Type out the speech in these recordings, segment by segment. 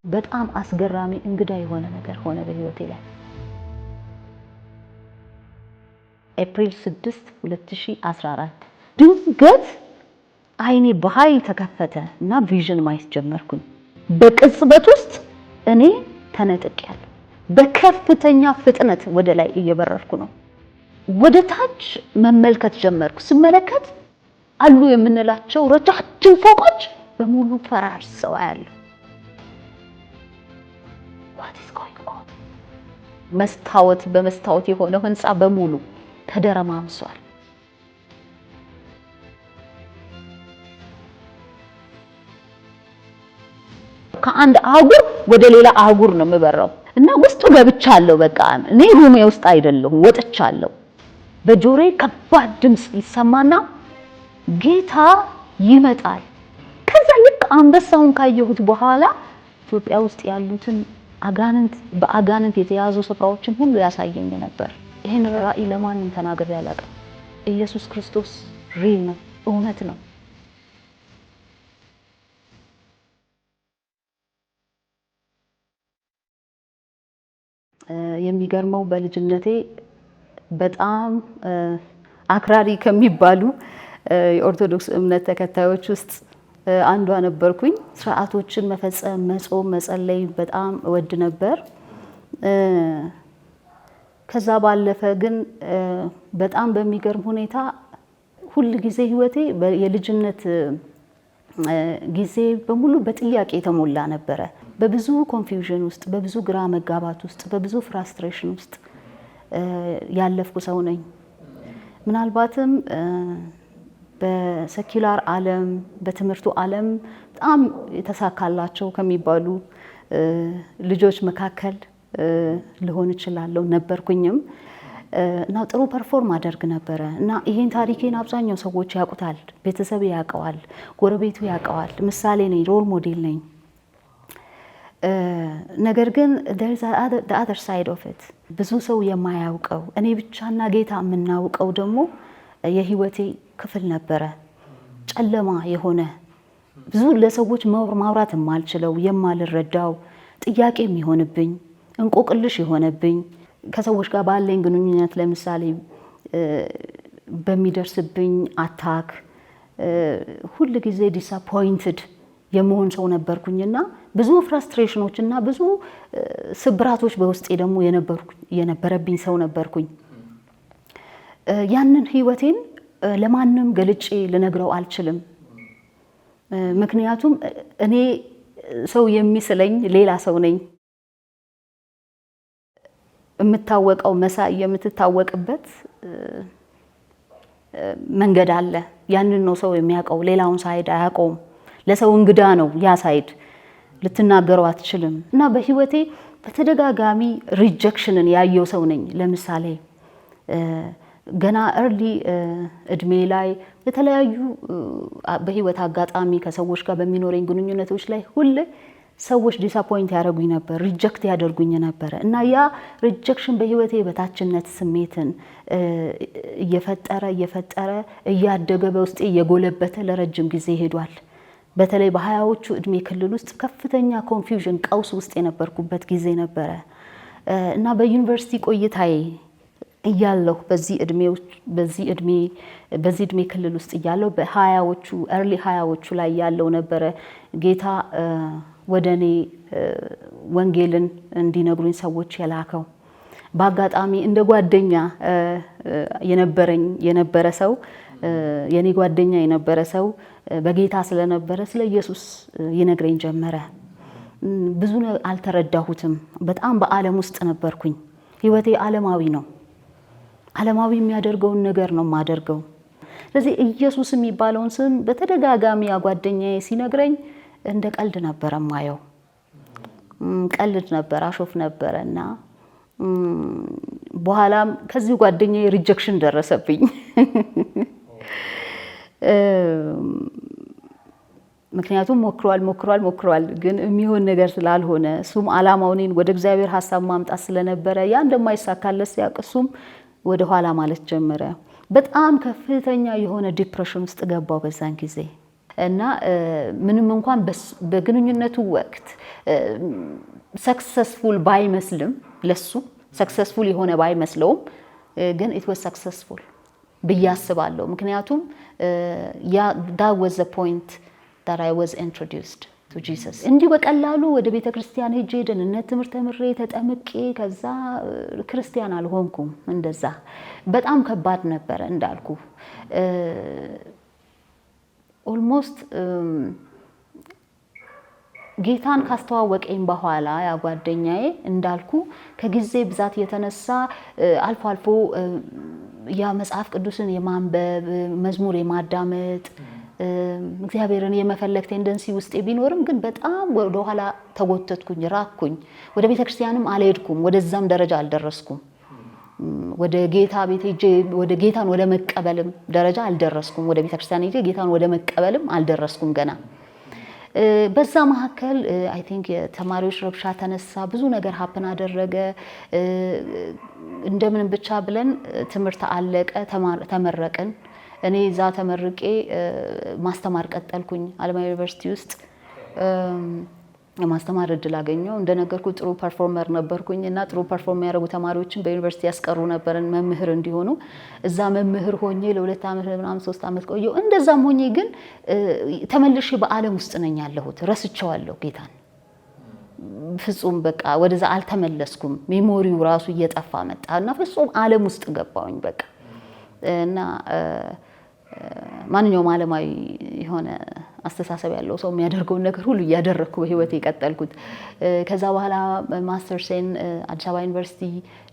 በጣም አስገራሚ እንግዳ የሆነ ነገር ሆነ በህይወቴ ላይ። ኤፕሪል 6 2014 ድንገት አይኔ በኃይል ተከፈተ እና ቪዥን ማየት ጀመርኩኝ። በቅጽበት ውስጥ እኔ ተነጥቄያለሁ። በከፍተኛ ፍጥነት ወደ ላይ እየበረርኩ ነው። ወደ ታች መመልከት ጀመርኩ። ስመለከት አሉ የምንላቸው ረጃጅም ፎቆች በሙሉ ፈራርሰው አያለሁ። what is going on? መስታወት በመስታወት የሆነው ህንጻ በሙሉ ተደረማምሷል። ከአንድ አህጉር ወደ ሌላ አህጉር ነው የምበረው እና ውስጡ ገብቻለሁ። በቃ እኔ ሩሜ ውስጥ አይደለሁም፣ ወጥቻለሁ። በጆሮዬ ከባድ ድምጽ ይሰማና ጌታ ይመጣል። ከዛ ልክ አንበሳውን ካየሁት በኋላ ኢትዮጵያ ውስጥ ያሉትን በአጋንንት የተያዙ ስፍራዎችን ሁሉ ያሳየኝ ነበር። ይሄን ራእይ ለማንም ተናግሬ አላውቅም። ኢየሱስ ክርስቶስ ሪል ነው፣ እውነት ነው። የሚገርመው በልጅነቴ በጣም አክራሪ ከሚባሉ የኦርቶዶክስ እምነት ተከታዮች ውስጥ አንዷ ነበርኩኝ። ስርዓቶችን መፈጸም፣ መጾም፣ መጸለይ በጣም እወድ ነበር። ከዛ ባለፈ ግን በጣም በሚገርም ሁኔታ ሁሉ ጊዜ ህይወቴ የልጅነት ጊዜ በሙሉ በጥያቄ የተሞላ ነበረ። በብዙ ኮንፊውዥን ውስጥ፣ በብዙ ግራ መጋባት ውስጥ፣ በብዙ ፍራስትሬሽን ውስጥ ያለፍኩ ሰው ነኝ። ምናልባትም በሰኪላር ዓለም በትምህርቱ ዓለም በጣም የተሳካላቸው ከሚባሉ ልጆች መካከል ልሆን እችላለሁ ነበርኩኝም እና ጥሩ ፐርፎርም አደርግ ነበረ እና ይሄን ታሪኬን አብዛኛው ሰዎች ያውቁታል። ቤተሰብ ያውቀዋል፣ ጎረቤቱ ያውቀዋል። ምሳሌ ነኝ፣ ሮል ሞዴል ነኝ። ነገር ግን there is the other side of it ብዙ ሰው የማያውቀው እኔ ብቻና ጌታ የምናውቀው ደግሞ የህይወቴ ክፍል ነበረ። ጨለማ የሆነ ብዙ ለሰዎች ማውራት የማልችለው የማልረዳው ጥያቄ የሚሆንብኝ እንቆቅልሽ የሆነብኝ ከሰዎች ጋር ባለኝ ግንኙነት ለምሳሌ በሚደርስብኝ አታክ ሁሉ ጊዜ ዲስአፖይንትድ የመሆን ሰው ነበርኩኝና ብዙ ፍራስትሬሽኖች እና ብዙ ስብራቶች በውስጤ ደግሞ የነበረብኝ ሰው ነበርኩኝ። ያንን ህይወቴን ለማንም ገልጬ ልነግረው አልችልም። ምክንያቱም እኔ ሰው የሚስለኝ ሌላ ሰው ነኝ። የምታወቀው መሳይ የምትታወቅበት መንገድ አለ። ያንን ነው ሰው የሚያውቀው፣ ሌላውን ሳይድ አያውቀውም። ለሰው እንግዳ ነው ያ ሳይድ፣ ልትናገረው አትችልም። እና በህይወቴ በተደጋጋሚ ሪጀክሽንን ያየው ሰው ነኝ። ለምሳሌ ገና እርሊ እድሜ ላይ የተለያዩ በህይወት አጋጣሚ ከሰዎች ጋር በሚኖረኝ ግንኙነቶች ላይ ሁሌ ሰዎች ዲስአፖይንት ያደርጉኝ ነበር፣ ሪጀክት ያደርጉኝ ነበር እና ያ ሪጀክሽን በህይወቴ በታችነት ስሜትን እየፈጠረ እያደገ በውስጤ እየጎለበተ ለረጅም ጊዜ ሄዷል። በተለይ በሀያዎቹ እድሜ ክልል ውስጥ ከፍተኛ ኮንፊውዥን ቀውስ ውስጥ የነበርኩበት ጊዜ ነበረ እና በዩኒቨርሲቲ ቆይታዬ እያለሁ በዚህ እድሜ ክልል ውስጥ እያለሁ በሀያዎቹ ኤርሊ ሀያዎቹ ላይ ያለው ነበረ ጌታ ወደኔ ወንጌልን እንዲነግሩኝ ሰዎች የላከው። በአጋጣሚ እንደ ጓደኛ የነበረ ሰው የኔ ጓደኛ የነበረ ሰው በጌታ ስለነበረ ስለ ኢየሱስ ይነግረኝ ጀመረ። ብዙ አልተረዳሁትም። በጣም በዓለም ውስጥ ነበርኩኝ። ህይወቴ ዓለማዊ ነው። ዓለማዊ የሚያደርገውን ነገር ነው የማደርገው። ስለዚህ ኢየሱስ የሚባለውን ስም በተደጋጋሚ ጓደኛዬ ሲነግረኝ እንደ ቀልድ ነበር ማየው። ቀልድ ነበር፣ አሾፍ ነበር እና በኋላም ከዚህ ጓደኛዬ ሪጀክሽን ደረሰብኝ። ምክንያቱም ሞክሯል ግን የሚሆን ነገር ስላልሆነ እሱም ዓላማው እኔን ወደ እግዚአብሔር ሐሳብ ማምጣት ስለነበረ ያ እንደማይሳካለት ሲያውቅ እሱም ወደ ኋላ ማለት ጀመረ። በጣም ከፍተኛ የሆነ ዲፕሬሽን ውስጥ ገባው በዛን ጊዜ እና ምንም እንኳን በግንኙነቱ ወቅት ሰክሰስፉል ባይመስልም ለሱ ሰክሰስፉል የሆነ ባይመስለውም ግን it was successful ብዬ አስባለሁ። ምክንያቱም that was the point that I was introduced to Jesus። እንዲሁ በቀላሉ ወደ ቤተ ክርስቲያን ሄጄ ደህንነት ትምህርት ተምሬ ተጠምቄ ከዛ ክርስቲያን አልሆንኩም። እንደዛ በጣም ከባድ ነበረ እንዳልኩ ኦልሞስት ጌታን ካስተዋወቀኝ በኋላ ያ ጓደኛዬ እንዳልኩ ከጊዜ ብዛት የተነሳ አልፎ አልፎ ያ መጽሐፍ ቅዱስን የማንበብ መዝሙር የማዳመጥ እግዚአብሔርን የመፈለግ ቴንደንሲ ውስጥ ቢኖርም ግን በጣም ወደ ኋላ ተጎተትኩኝ፣ ራቅኩኝ። ወደ ቤተክርስቲያንም አልሄድኩም፣ ወደዛም ደረጃ አልደረስኩም። ወደ ጌታ ቤት ሄጄ ወደ ጌታን ወደ መቀበልም ደረጃ አልደረስኩም። ወደ ቤተክርስቲያን ሄጄ ጌታን ወደ መቀበልም አልደረስኩም ገና። በዛ መካከል አይ ቲንክ የተማሪዎች ረብሻ ተነሳ፣ ብዙ ነገር ሀፕን አደረገ። እንደምንም ብቻ ብለን ትምህርት አለቀ፣ ተመረቅን። እኔ እዛ ተመርቄ ማስተማር ቀጠልኩኝ አለማ ዩኒቨርሲቲ ውስጥ ማስተማር እድል አገኘሁ። እንደነገርኩ ጥሩ ፐርፎርመር ነበርኩኝ እና ጥሩ ፐርፎርም ያደረጉ ተማሪዎችን በዩኒቨርሲቲ ያስቀሩ ነበርን መምህር እንዲሆኑ። እዛ መምህር ሆኜ ለ2 ዓመት ምናምን 3 ዓመት ቆየሁ። እንደዛም ሆኜ ግን ተመልሼ በዓለም ውስጥ ነኝ ያለሁት። ረስቼዋለሁ ጌታን ፍጹም በቃ ወደዛ አልተመለስኩም። ሜሞሪው ራሱ እየጠፋ መጣና ፍጹም ዓለም ውስጥ ገባሁኝ በቃ እና ማንኛውም ዓለማዊ የሆነ አስተሳሰብ ያለው ሰው የሚያደርገውን ነገር ሁሉ እያደረኩ በህይወቴ ቀጠልኩት። ከዛ በኋላ ማስተርሴን አዲስ አበባ ዩኒቨርሲቲ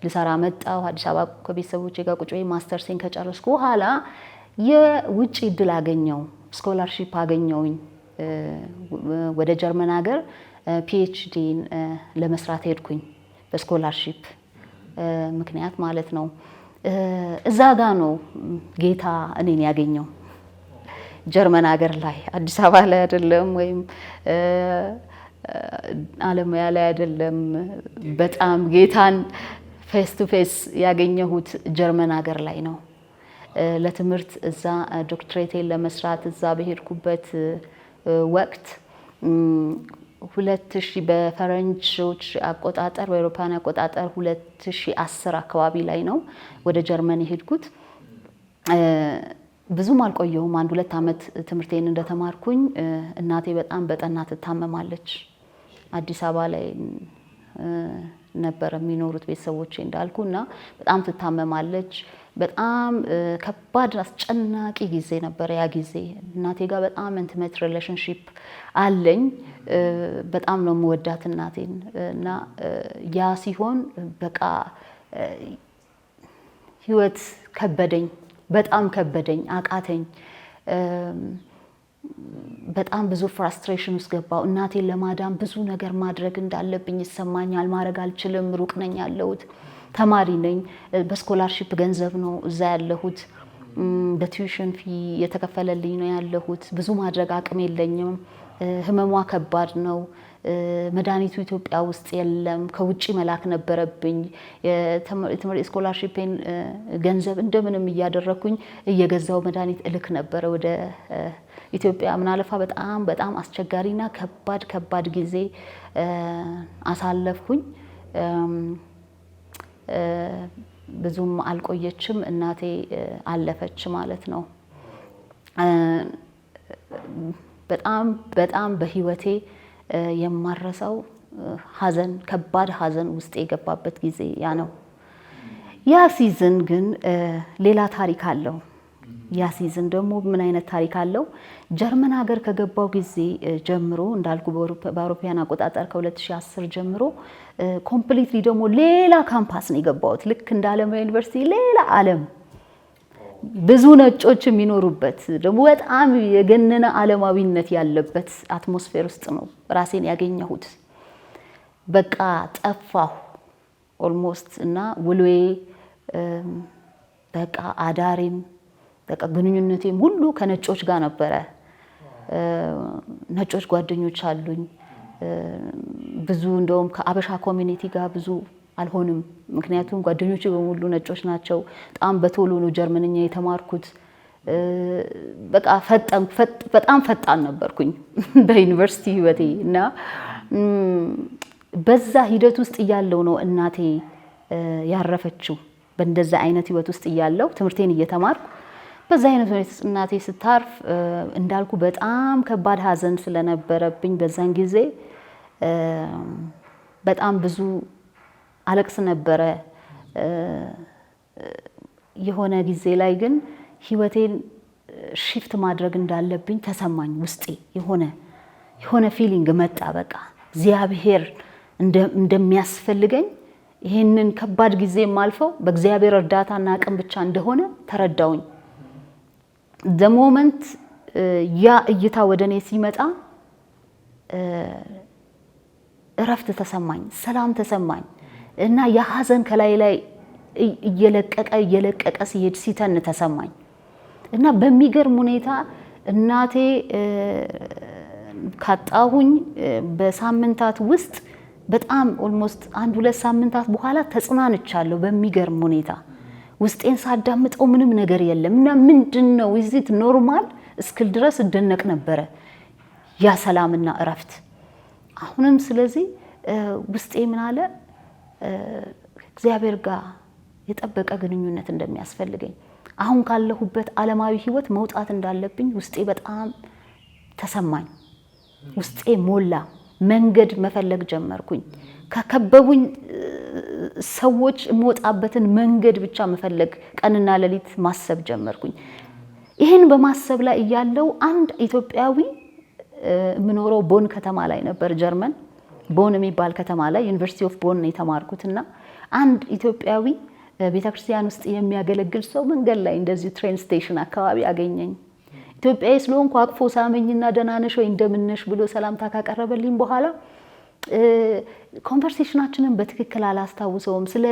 ልሰራ መጣሁ። አዲስ አበባ ከቤተሰቦቼ ጋር ቁጭ ብዬ ማስተርሴን ከጨረስኩ በኋላ የውጭ እድል አገኘው፣ ስኮላርሺፕ አገኘውኝ። ወደ ጀርመን ሀገር ፒኤችዲን ለመስራት ሄድኩኝ በስኮላርሺፕ ምክንያት ማለት ነው። እዛ ጋ ነው ጌታ እኔን ያገኘው፣ ጀርመን ሀገር ላይ፣ አዲስ አበባ ላይ አይደለም፣ ወይም አለማያ ላይ አይደለም። በጣም ጌታን ፌስ ቱ ፌስ ያገኘሁት ጀርመን ሀገር ላይ ነው። ለትምህርት እዛ ዶክትሬቴን ለመስራት እዛ በሄድኩበት ወቅት 2000 በፈረንጆች አቆጣጠር በአውሮፓውያን አቆጣጠር 2010 አካባቢ ላይ ነው ወደ ጀርመን የሄድኩት። ብዙም አልቆየሁም። 1-2 ዓመት ትምህርቴን እንደተማርኩኝ እናቴ በጣም በጠና ትታመማለች። አዲስ አበባ ላይ ነበር የሚኖሩት ቤተሰቦቼ እንዳልኩና በጣም ትታመማለች። በጣም ከባድ አስጨናቂ ጊዜ ነበር ያ ጊዜ። እናቴ ጋር በጣም ኢንቲሜት ሪሌሽንሺፕ አለኝ። በጣም ነው የምወዳት እናቴን እና ያ ሲሆን በቃ ህይወት ከበደኝ፣ በጣም ከበደኝ፣ አቃተኝ። በጣም ብዙ ፍራስትሬሽን ውስጥ ገባው። እናቴን ለማዳን ብዙ ነገር ማድረግ እንዳለብኝ ይሰማኛል። ማድረግ አልችልም፣ ሩቅ ነኝ ያለሁት፣ ተማሪ ነኝ። በስኮላርሺፕ ገንዘብ ነው እዛ ያለሁት፣ በቲዩሽን ፊ የተከፈለልኝ ነው ያለሁት። ብዙ ማድረግ አቅም የለኝም። ህመሟ ከባድ ነው። መድኃኒቱ ኢትዮጵያ ውስጥ የለም፣ ከውጪ መላክ ነበረብኝ። ስኮላርሺፕን ገንዘብ እንደምንም እያደረኩኝ እየገዛው መድኃኒት እልክ ነበረ ወደ ኢትዮጵያ። ምናልፋ በጣም በጣም አስቸጋሪና ከባድ ጊዜ አሳለፍኩኝ። ብዙም አልቆየችም፣ እናቴ አለፈች ማለት ነው። በጣም በህይወቴ የማረሳው ሀዘን፣ ከባድ ሀዘን ውስጥ የገባበት ጊዜ ያ ነው። ያ ሲዝን ግን ሌላ ታሪክ አለው። ያ ሲዝን ደግሞ ምን አይነት ታሪክ አለው? ጀርመን ሀገር ከገባው ጊዜ ጀምሮ እንዳልኩ በአውሮፓውያን አቆጣጠር ከ2010 ጀምሮ ኮምፕሊትሊ ደግሞ ሌላ ካምፓስ ነው የገባሁት። ልክ እንደ አለማ ዩኒቨርሲቲ ሌላ ዓለም፣ ብዙ ነጮች የሚኖሩበት ደግሞ በጣም የገነነ ዓለማዊነት ያለበት አትሞስፌር ውስጥ ነው ራሴን ያገኘሁት። በቃ ጠፋሁ ኦልሞስት እና ውሎዬ በቃ አዳሬም በቃ ግንኙነቴም ሁሉ ከነጮች ጋር ነበረ። ነጮች ጓደኞች አሉኝ ብዙ። እንደውም ከአበሻ ኮሚኒቲ ጋር ብዙ አልሆንም፣ ምክንያቱም ጓደኞቼ በሙሉ ነጮች ናቸው። በጣም በቶሎ ነው ጀርመንኛ የተማርኩት። በቃ በጣም ፈጣን ነበርኩኝ በዩኒቨርሲቲ ህይወቴ እና በዛ ሂደት ውስጥ እያለው ነው እናቴ ያረፈችው። በእንደዛ አይነት ህይወት ውስጥ እያለው ትምህርቴን እየተማርኩ በዛ አይነት እናቴ ስታርፍ እንዳልኩ በጣም ከባድ ሀዘን ስለነበረብኝ በዛን ጊዜ በጣም ብዙ አለቅስ ነበረ። የሆነ ጊዜ ላይ ግን ህይወቴን ሽፍት ማድረግ እንዳለብኝ ተሰማኝ። ውስጤ የሆነ ፊሊንግ መጣ። በቃ እግዚአብሔር እንደሚያስፈልገኝ ይሄንን ከባድ ጊዜ የማልፈው በእግዚአብሔር እርዳታና አቅም ብቻ እንደሆነ ተረዳውኝ። the moment ያ እይታ ወደኔ ሲመጣ እረፍት ተሰማኝ፣ ሰላም ተሰማኝ እና የሀዘን ከላይ ላይ እየለቀቀ ሲሄድ ሲተን ተሰማኝ እና በሚገርም ሁኔታ እናቴ ካጣሁኝ በሳምንታት ውስጥ በጣም ኦልሞስት 1-2 ሳምንታት በኋላ ተጽናንቻለሁ። በሚገርም ሁኔታ ውስጤን ሳዳምጠው ምንም ነገር የለም እና ምንድነው እዚት ኖርማል እስክል ድረስ እደነቅ ነበረ ያ ሰላምና እረፍት። አሁንም ስለዚህ ውስጤ ምን አለ እግዚአብሔር ጋር የጠበቀ ግንኙነት እንደሚያስፈልገኝ፣ አሁን ካለሁበት ዓለማዊ ህይወት መውጣት እንዳለብኝ ውስጤ በጣም ተሰማኝ። ውስጤ ሞላ። መንገድ መፈለግ ጀመርኩኝ። ከከበቡኝ ሰዎች የምወጣበትን መንገድ ብቻ መፈለግ፣ ቀንና ሌሊት ማሰብ ጀመርኩኝ። ይህን በማሰብ ላይ እያለው አንድ ኢትዮጵያዊ የምኖረው ቦን ከተማ ላይ ነበር፣ ጀርመን ቦን የሚባል ከተማ ላይ ዩኒቨርሲቲ ኦፍ ቦን ነው የተማርኩትና አንድ ኢትዮጵያዊ ቤተክርስቲያን ውስጥ የሚያገለግል ሰው መንገድ ላይ እንደዚህ ትሬን ስቴሽን አካባቢ አገኘኝ። ኢትዮጵያዊ ስለሆንኩ አቅፎ ሳመኝና ደህና ነሽ ወይ እንደምን ነሽ ብሎ ሰላምታ ካቀረበልኝ በኋላ ኮንቨርሴሽናችንን በትክክል አላስታውሰውም። ስለ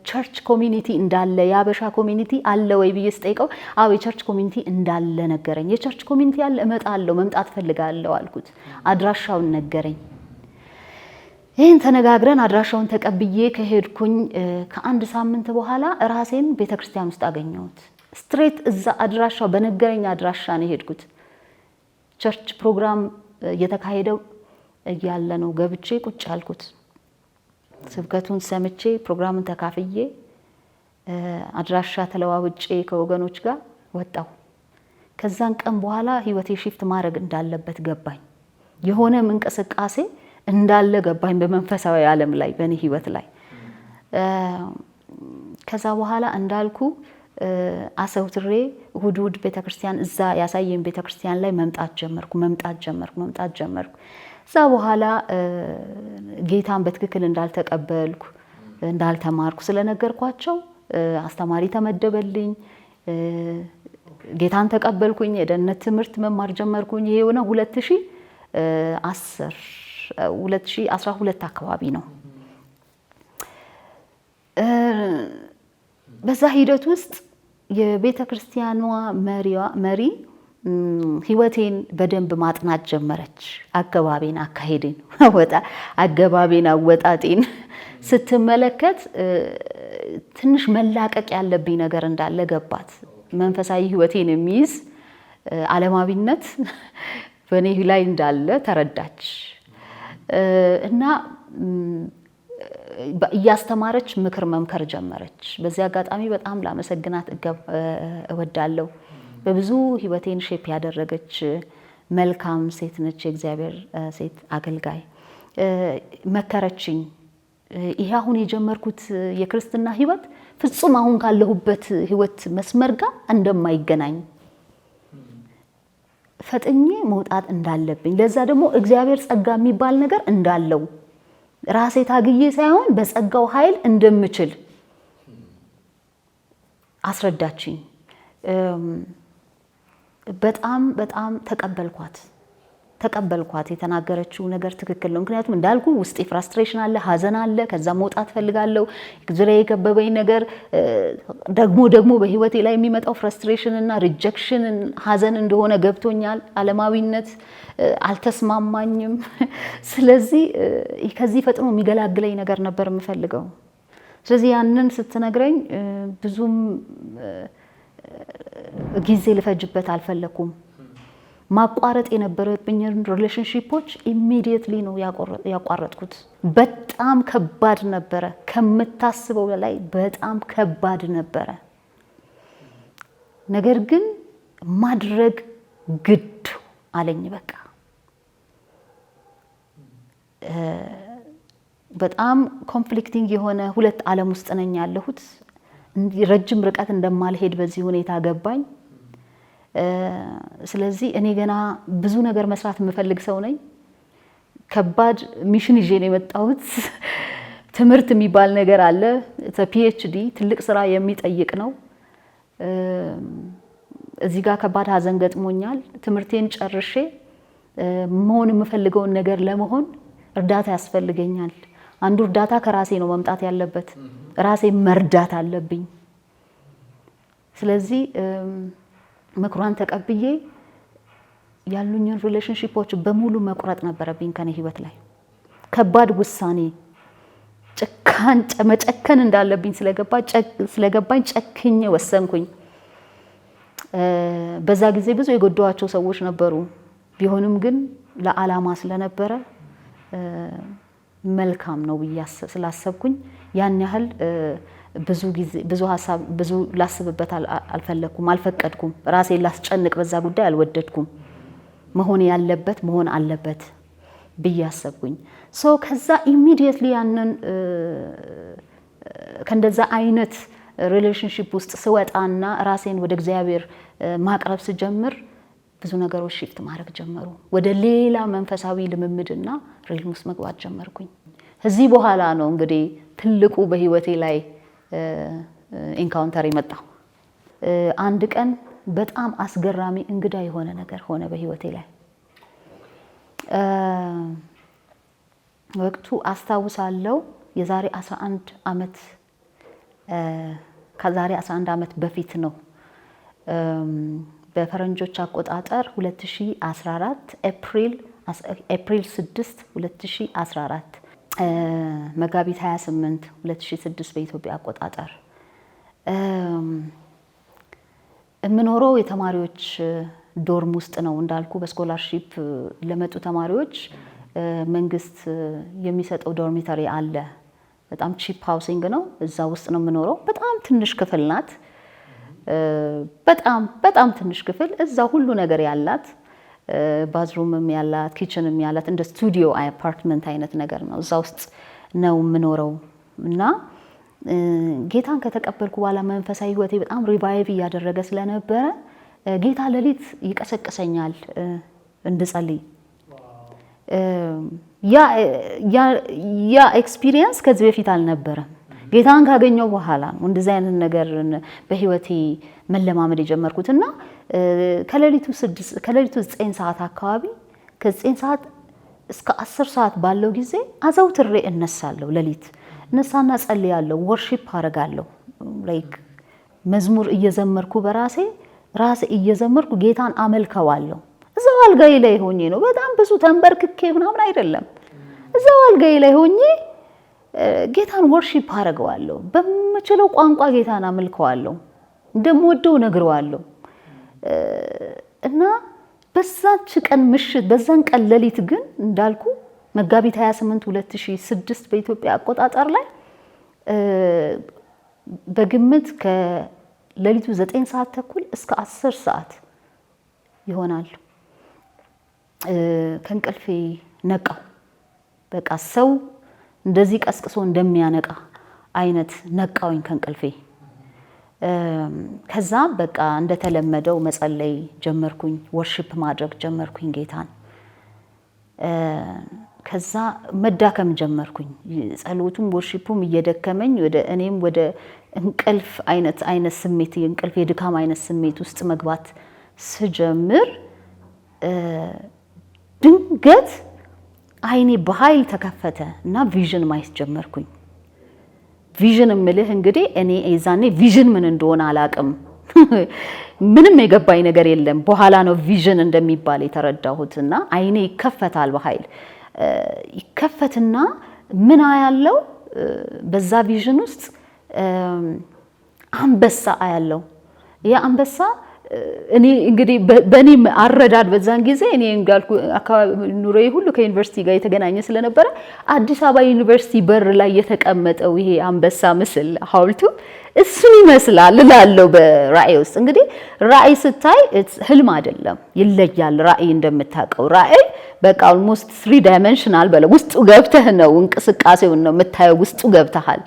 ቸርች ኮሚኒቲ እንዳለ የአበሻ ኮሚኒቲ አለ ወይ ብዬ ስጠይቀው አዎ የቸርች ኮሚኒቲ እንዳለ ነገረኝ። የቸርች ኮሚኒቲ አለ፣ እመጣለሁ፣ መምጣት ፈልጋለሁ አልኩት። አድራሻውን ነገረኝ። ይህን ተነጋግረን አድራሻውን ተቀብዬ ከሄድኩኝ ከአንድ ሳምንት በኋላ ራሴን ቤተክርስቲያን ውስጥ አገኘሁት። ስትሬት እዛ አድራሻው በነገረኝ አድራሻ ነው የሄድኩት። ቸርች ፕሮግራም እየተካሄደው እያለ ነው ገብቼ ቁጭ አልኩት። ስብከቱን ሰምቼ ፕሮግራሙን ተካፍዬ አድራሻ ተለዋውጬ ከወገኖች ጋር ወጣሁ። ከዛን ቀን በኋላ ህይወቴ ሽፍት ማድረግ እንዳለበት ገባኝ። የሆነም እንቅስቃሴ እንዳለ ገባኝ በመንፈሳዊ ዓለም ላይ በእኔ ህይወት ላይ። ከዛ በኋላ እንዳልኩ አሰውትሬ እሑድ ቤተክርስቲያን እዛ ያሳየኝ ቤተክርስቲያን ላይ መምጣት ጀመርኩ። እዛ በኋላ ጌታን በትክክል እንዳልተቀበልኩ እንዳልተማርኩ ስለነገርኳቸው አስተማሪ ተመደበልኝ። ጌታን ተቀበልኩኝ። የደህንነት ትምህርት መማር ጀመርኩኝ። ይሄ የሆነ 2012 አካባቢ ነው። በዛ ሂደት ውስጥ የቤተ ክርስቲያኗ መሪ ህይወቴን በደንብ ማጥናት ጀመረች። አገባቤን አወጣጤን ስትመለከት ትንሽ መላቀቅ ያለብኝ ነገር እንዳለ ገባት። መንፈሳዊ ህይወቴን የሚይዝ ዓለማዊነት በእኔ ላይ እንዳለ ተረዳች እና እያስተማረች ምክር መምከር ጀመረች። በዚህ አጋጣሚ በጣም ላመሰግናት እወዳለሁ። በብዙ ህይወቴን ሼፕ ያደረገች መልካም ሴት ነች። የእግዚአብሔር ሴት አገልጋይ መከረችኝ። ይሄ አሁን የጀመርኩት የክርስትና ህይወት ፍጹም አሁን ካለሁበት ህይወት መስመር ጋር እንደማይገናኝ ፈጥኜ መውጣት እንዳለብኝ፣ ለዛ ደግሞ እግዚአብሔር ጸጋ የሚባል ነገር እንዳለው ራሴ ታግዬ ሳይሆን በጸጋው ኃይል እንደምችል አስረዳችኝ። በጣም ተቀበልኳት። የተናገረችው ነገር ትክክል ነው። ምክንያቱም እንዳልኩ ውስጤ ፍራስትሬሽን አለ፣ ሀዘን አለ። ከዛ መውጣት ፈልጋለሁ። ዙሪያዬ የከበበኝ ነገር ደግሞ በህይወቴ ላይ የሚመጣው ፍራስትሬሽን እና ሪጀክሽን ሀዘን እንደሆነ ገብቶኛል። ዓለማዊነት አልተስማማኝም። ስለዚህ ከዚህ ፈጥኖ የሚገላግለኝ ነገር ነበር የምፈልገው። ስለዚህ ያንን ስትነግረኝ ብዙም ጊዜ ልፈጅበት አልፈለኩም። ማቋረጥ የነበረብኝ ሪሌሽንሺፖች ኢሚዲየትሊ ነው ያቋረጥኩት። በጣም ከባድ ነበረ፣ ከምታስበው በላይ በጣም ከባድ ነበረ። ነገር ግን ማድረግ ግድ አለኝ። በቃ በጣም ኮንፍሊክቲንግ የሆነ ሁለት ዓለም ውስጥ ነኝ ያለሁት። ረጅም ርቀት እንደማልሄድ በዚህ ሁኔታ ገባኝ። ስለዚህ እኔ ገና ብዙ ነገር መስራት የምፈልግ ሰው ነኝ። ከባድ ሚሽን ይዤ ነው የመጣሁት። ትምህርት የሚባል ነገር አለ። ፒኤችዲ ትልቅ ስራ የሚጠይቅ ነው። እዚህ ጋር ከባድ ሀዘን ገጥሞኛል። ትምህርቴን ጨርሼ መሆን የምፈልገውን ነገር ለመሆን እርዳታ ያስፈልገኛል። አንዱ እርዳታ ከራሴ ነው መምጣት ያለበት። ራሴ መርዳት አለብኝ። ስለዚህ ምክሯን ተቀብዬ ያሉኝን ሪሌሽንሺፖች በሙሉ መቁረጥ ነበረብኝ ከኔ ህይወት ላይ። ከባድ ውሳኔ መጨከን እንዳለብኝ ስለገባኝ ጨክኜ ወሰንኩኝ። በዛ ጊዜ ብዙ የጎዳዋቸው ሰዎች ነበሩ። ቢሆንም ግን ለዓላማ ስለነበረ መልካም ነው ብዬ ስላሰብኩኝ ያን ያህል ብዙ ሀሳብ ብዙ ላስብበት አልፈለኩም፣ አልፈቀድኩም። ራሴን ላስጨንቅ በዛ ጉዳይ አልወደድኩም። መሆን ያለበት መሆን አለበት ብዬ አሰብኩኝ። ከዛ ኢሚዲየትሊ ያንን ከእንደዛ አይነት ሪሌሽንሺፕ ውስጥ ስወጣና ራሴን ወደ እግዚአብሔር ማቅረብ ስጀምር ብዙ ነገሮች ሺፍት ማድረግ ጀመሩ። ወደ ሌላ መንፈሳዊ ልምምድና ሪልም ውስጥ መግባት ጀመርኩኝ። እዚህ በኋላ ነው እንግዲህ ትልቁ በህይወቴ ላይ ኢንካውንተር የመጣው። አንድ ቀን በጣም አስገራሚ እንግዳ የሆነ ነገር ሆነ በህይወቴ ላይ። ወቅቱ አስታውሳለሁ። የዛሬ 11 ዓመት ከዛሬ 11 ዓመት በፊት ነው። በፈረንጆች አቆጣጠር 2014 ኤፕሪል 6 2014 መጋቢት 28 2006 በኢትዮጵያ አቆጣጠር የምኖረው የተማሪዎች ዶርም ውስጥ ነው። እንዳልኩ በስኮላርሺፕ ለመጡ ተማሪዎች መንግስት የሚሰጠው ዶርሚተሪ አለ። በጣም ቺፕ ሃውሲንግ ነው። እዛ ውስጥ ነው የምኖረው። በጣም ትንሽ ክፍል ናት። በጣም ትንሽ ክፍል፣ እዛ ሁሉ ነገር ያላት፣ ባዝሩምም ያላት፣ ኪችንም ያላት እንደ ስቱዲዮ አፓርትመንት አይነት ነገር ነው። እዛ ውስጥ ነው የምኖረው እና ጌታን ከተቀበልኩ በኋላ መንፈሳዊ ህይወቴ በጣም ሪቫይቭ እያደረገ ስለነበረ ጌታ ሌሊት ይቀሰቅሰኛል እንድጸልይ። ያ ኤክስፒሪየንስ ከዚህ በፊት አልነበረም። ጌታን ካገኘው በኋላ ነው እንደዚህ አይነት ነገር በህይወቴ መለማመድ የጀመርኩት እና ከሌሊቱ 9 ሰዓት አካባቢ ከ9 ሰዓት እስከ 10 ሰዓት ባለው ጊዜ አዘውትሬ እነሳለሁ። ሌሊት እነሳና ጸልያለሁ፣ ወርሺፕ አደርጋለሁ። ላይክ መዝሙር እየዘመርኩ በራሴ እየዘመርኩ ጌታን አመልከዋለሁ። እዛው አልጋዬ ላይ ሆኜ ነው። በጣም ብዙ ተንበርክኬ ምናምን አይደለም። እዛው አልጋዬ ላይ ሆኜ ጌታን ወርሺፕ አደርገዋለሁ። በምችለው ቋንቋ ጌታን አመልከዋለሁ፣ እንደምወደው ነግረዋለሁ። እና በዛች ቀን ምሽት በዛን ቀን ሌሊት ግን እንዳልኩ መጋቢት 28 2006 በኢትዮጵያ አቆጣጠር ላይ በግምት ከሌሊቱ 9 ሰዓት ተኩል እስከ 10 ሰዓት ይሆናል ከእንቅልፌ ነቃው። በቃ ሰው እንደዚህ ቀስቅሶ እንደሚያነቃ አይነት ነቃውኝ ከእንቅልፌ። ከዛ በቃ እንደተለመደው መጸለይ ጀመርኩኝ፣ ወርሺፕ ማድረግ ጀመርኩኝ ጌታን። ከዛ መዳከም ጀመርኩኝ። ጸሎቱም ወርሺፑም እየደከመኝ እኔም ወደ እንቅልፍ አይነት ስሜት የእንቅልፍ የድካም አይነት ስሜት ውስጥ መግባት ስጀምር ድንገት አይኔ በኃይል ተከፈተ እና ቪዥን ማየት ጀመርኩኝ። ቪዥን እምልህ እንግዲህ እኔ የዛኔ ቪዥን ምን እንደሆነ አላቅም። ምንም የገባኝ ነገር የለም። በኋላ ነው ቪዥን እንደሚባል የተረዳሁት። እና አይኔ ይከፈታል፣ በኃይል ይከፈትና ምን አያለው? በዛ ቪዥን ውስጥ አንበሳ አያለው። የአንበሳ እኔ እንግዲህ በኔ አረዳድ በዛን ጊዜ እኔ እንዳልኩ አካባቢ ኑሮዬ ሁሉ ከዩኒቨርሲቲ ጋር የተገናኘ ስለነበረ አዲስ አበባ ዩኒቨርሲቲ በር ላይ የተቀመጠው ይሄ አንበሳ ምስል ሐውልቱ እሱን ይመስላል እላለሁ በራእይ ውስጥ። እንግዲህ ራእይ ስታይ ህልም አይደለም፣ ይለያል። ራእይ እንደምታውቀው ራእይ በቃ ኦልሞስት 3 ዳይሜንሽናል በለው ውስጡ ገብተህ ነው እንቅስቃሴውን ነው የምታየው፣ ውስጡ ገብተሃል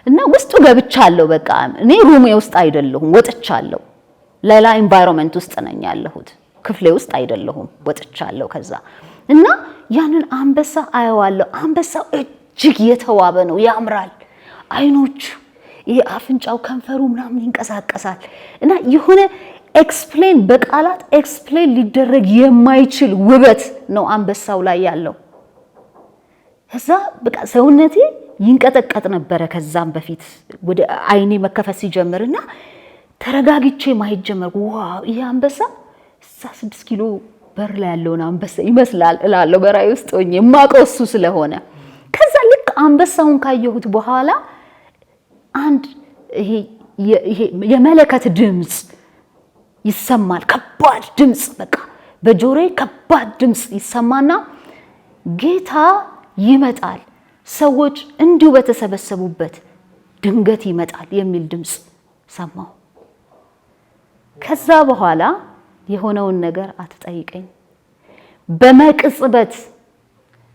እና ውስጡ ገብቻለሁ። በቃ እኔ ሩሜ ውስጥ አይደለሁም፣ ወጥቻለሁ። ሌላ ኢንቫይሮንመንት ውስጥ ነኝ ያለሁት፣ ክፍሌ ውስጥ አይደለሁም፣ ወጥቻለሁ ከዛ እና ያንን አንበሳ አየዋለሁ። አንበሳው እጅግ የተዋበ ነው፣ ያምራል። አይኖቹ፣ ይሄ አፍንጫው፣ ከንፈሩ ምናምን ይንቀሳቀሳል እና የሆነ ኤክስፕሌን በቃላት ኤክስፕሌን ሊደረግ የማይችል ውበት ነው አንበሳው ላይ ያለው። ከዛ በቃ ሰውነቴ ይንቀጠቀጥ ነበረ። ከዛም በፊት ወደ አይኔ መከፈት ሲጀምርና ተረጋግቼ ማየት ጀመርኩ። ዋው ይሄ አንበሳ 6 ኪሎ በር ላይ ያለውን አንበሳ ይመስላል እላለሁ በራእይ ውስጥ ሆኜ የማውቀው እሱ ስለሆነ። ከዛ ልክ አንበሳውን ካየሁት በኋላ አንድ ይሄ የመለከት ድምጽ ይሰማል። ከባድ ድምጽ፣ በቃ በጆሮዬ ከባድ ድምጽ ይሰማና ጌታ ይመጣል፣ ሰዎች እንዲሁ በተሰበሰቡበት ድንገት ይመጣል የሚል ድምጽ ሰማሁ። ከዛ በኋላ የሆነውን ነገር አትጠይቀኝ።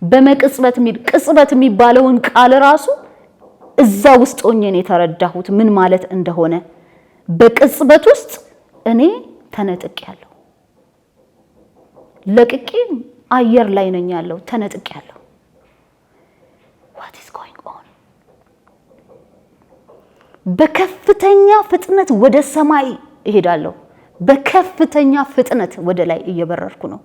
በመቅጽበት የሚል ቅጽበት የሚባለውን ቃል ራሱ እዛ ውስጥ ሆኜ ነው የተረዳሁት ምን ማለት እንደሆነ። በቅጽበት ውስጥ እኔ ተነጥቄያለሁ። ለቅቄ አየር ላይ ነኝ ያለው፣ ተነጥቄያለሁ። what is going on? በከፍተኛ ፍጥነት ወደ ሰማይ እሄዳለሁ። በከፍተኛ ፍጥነት ወደ ላይ እየበረርኩ ነው።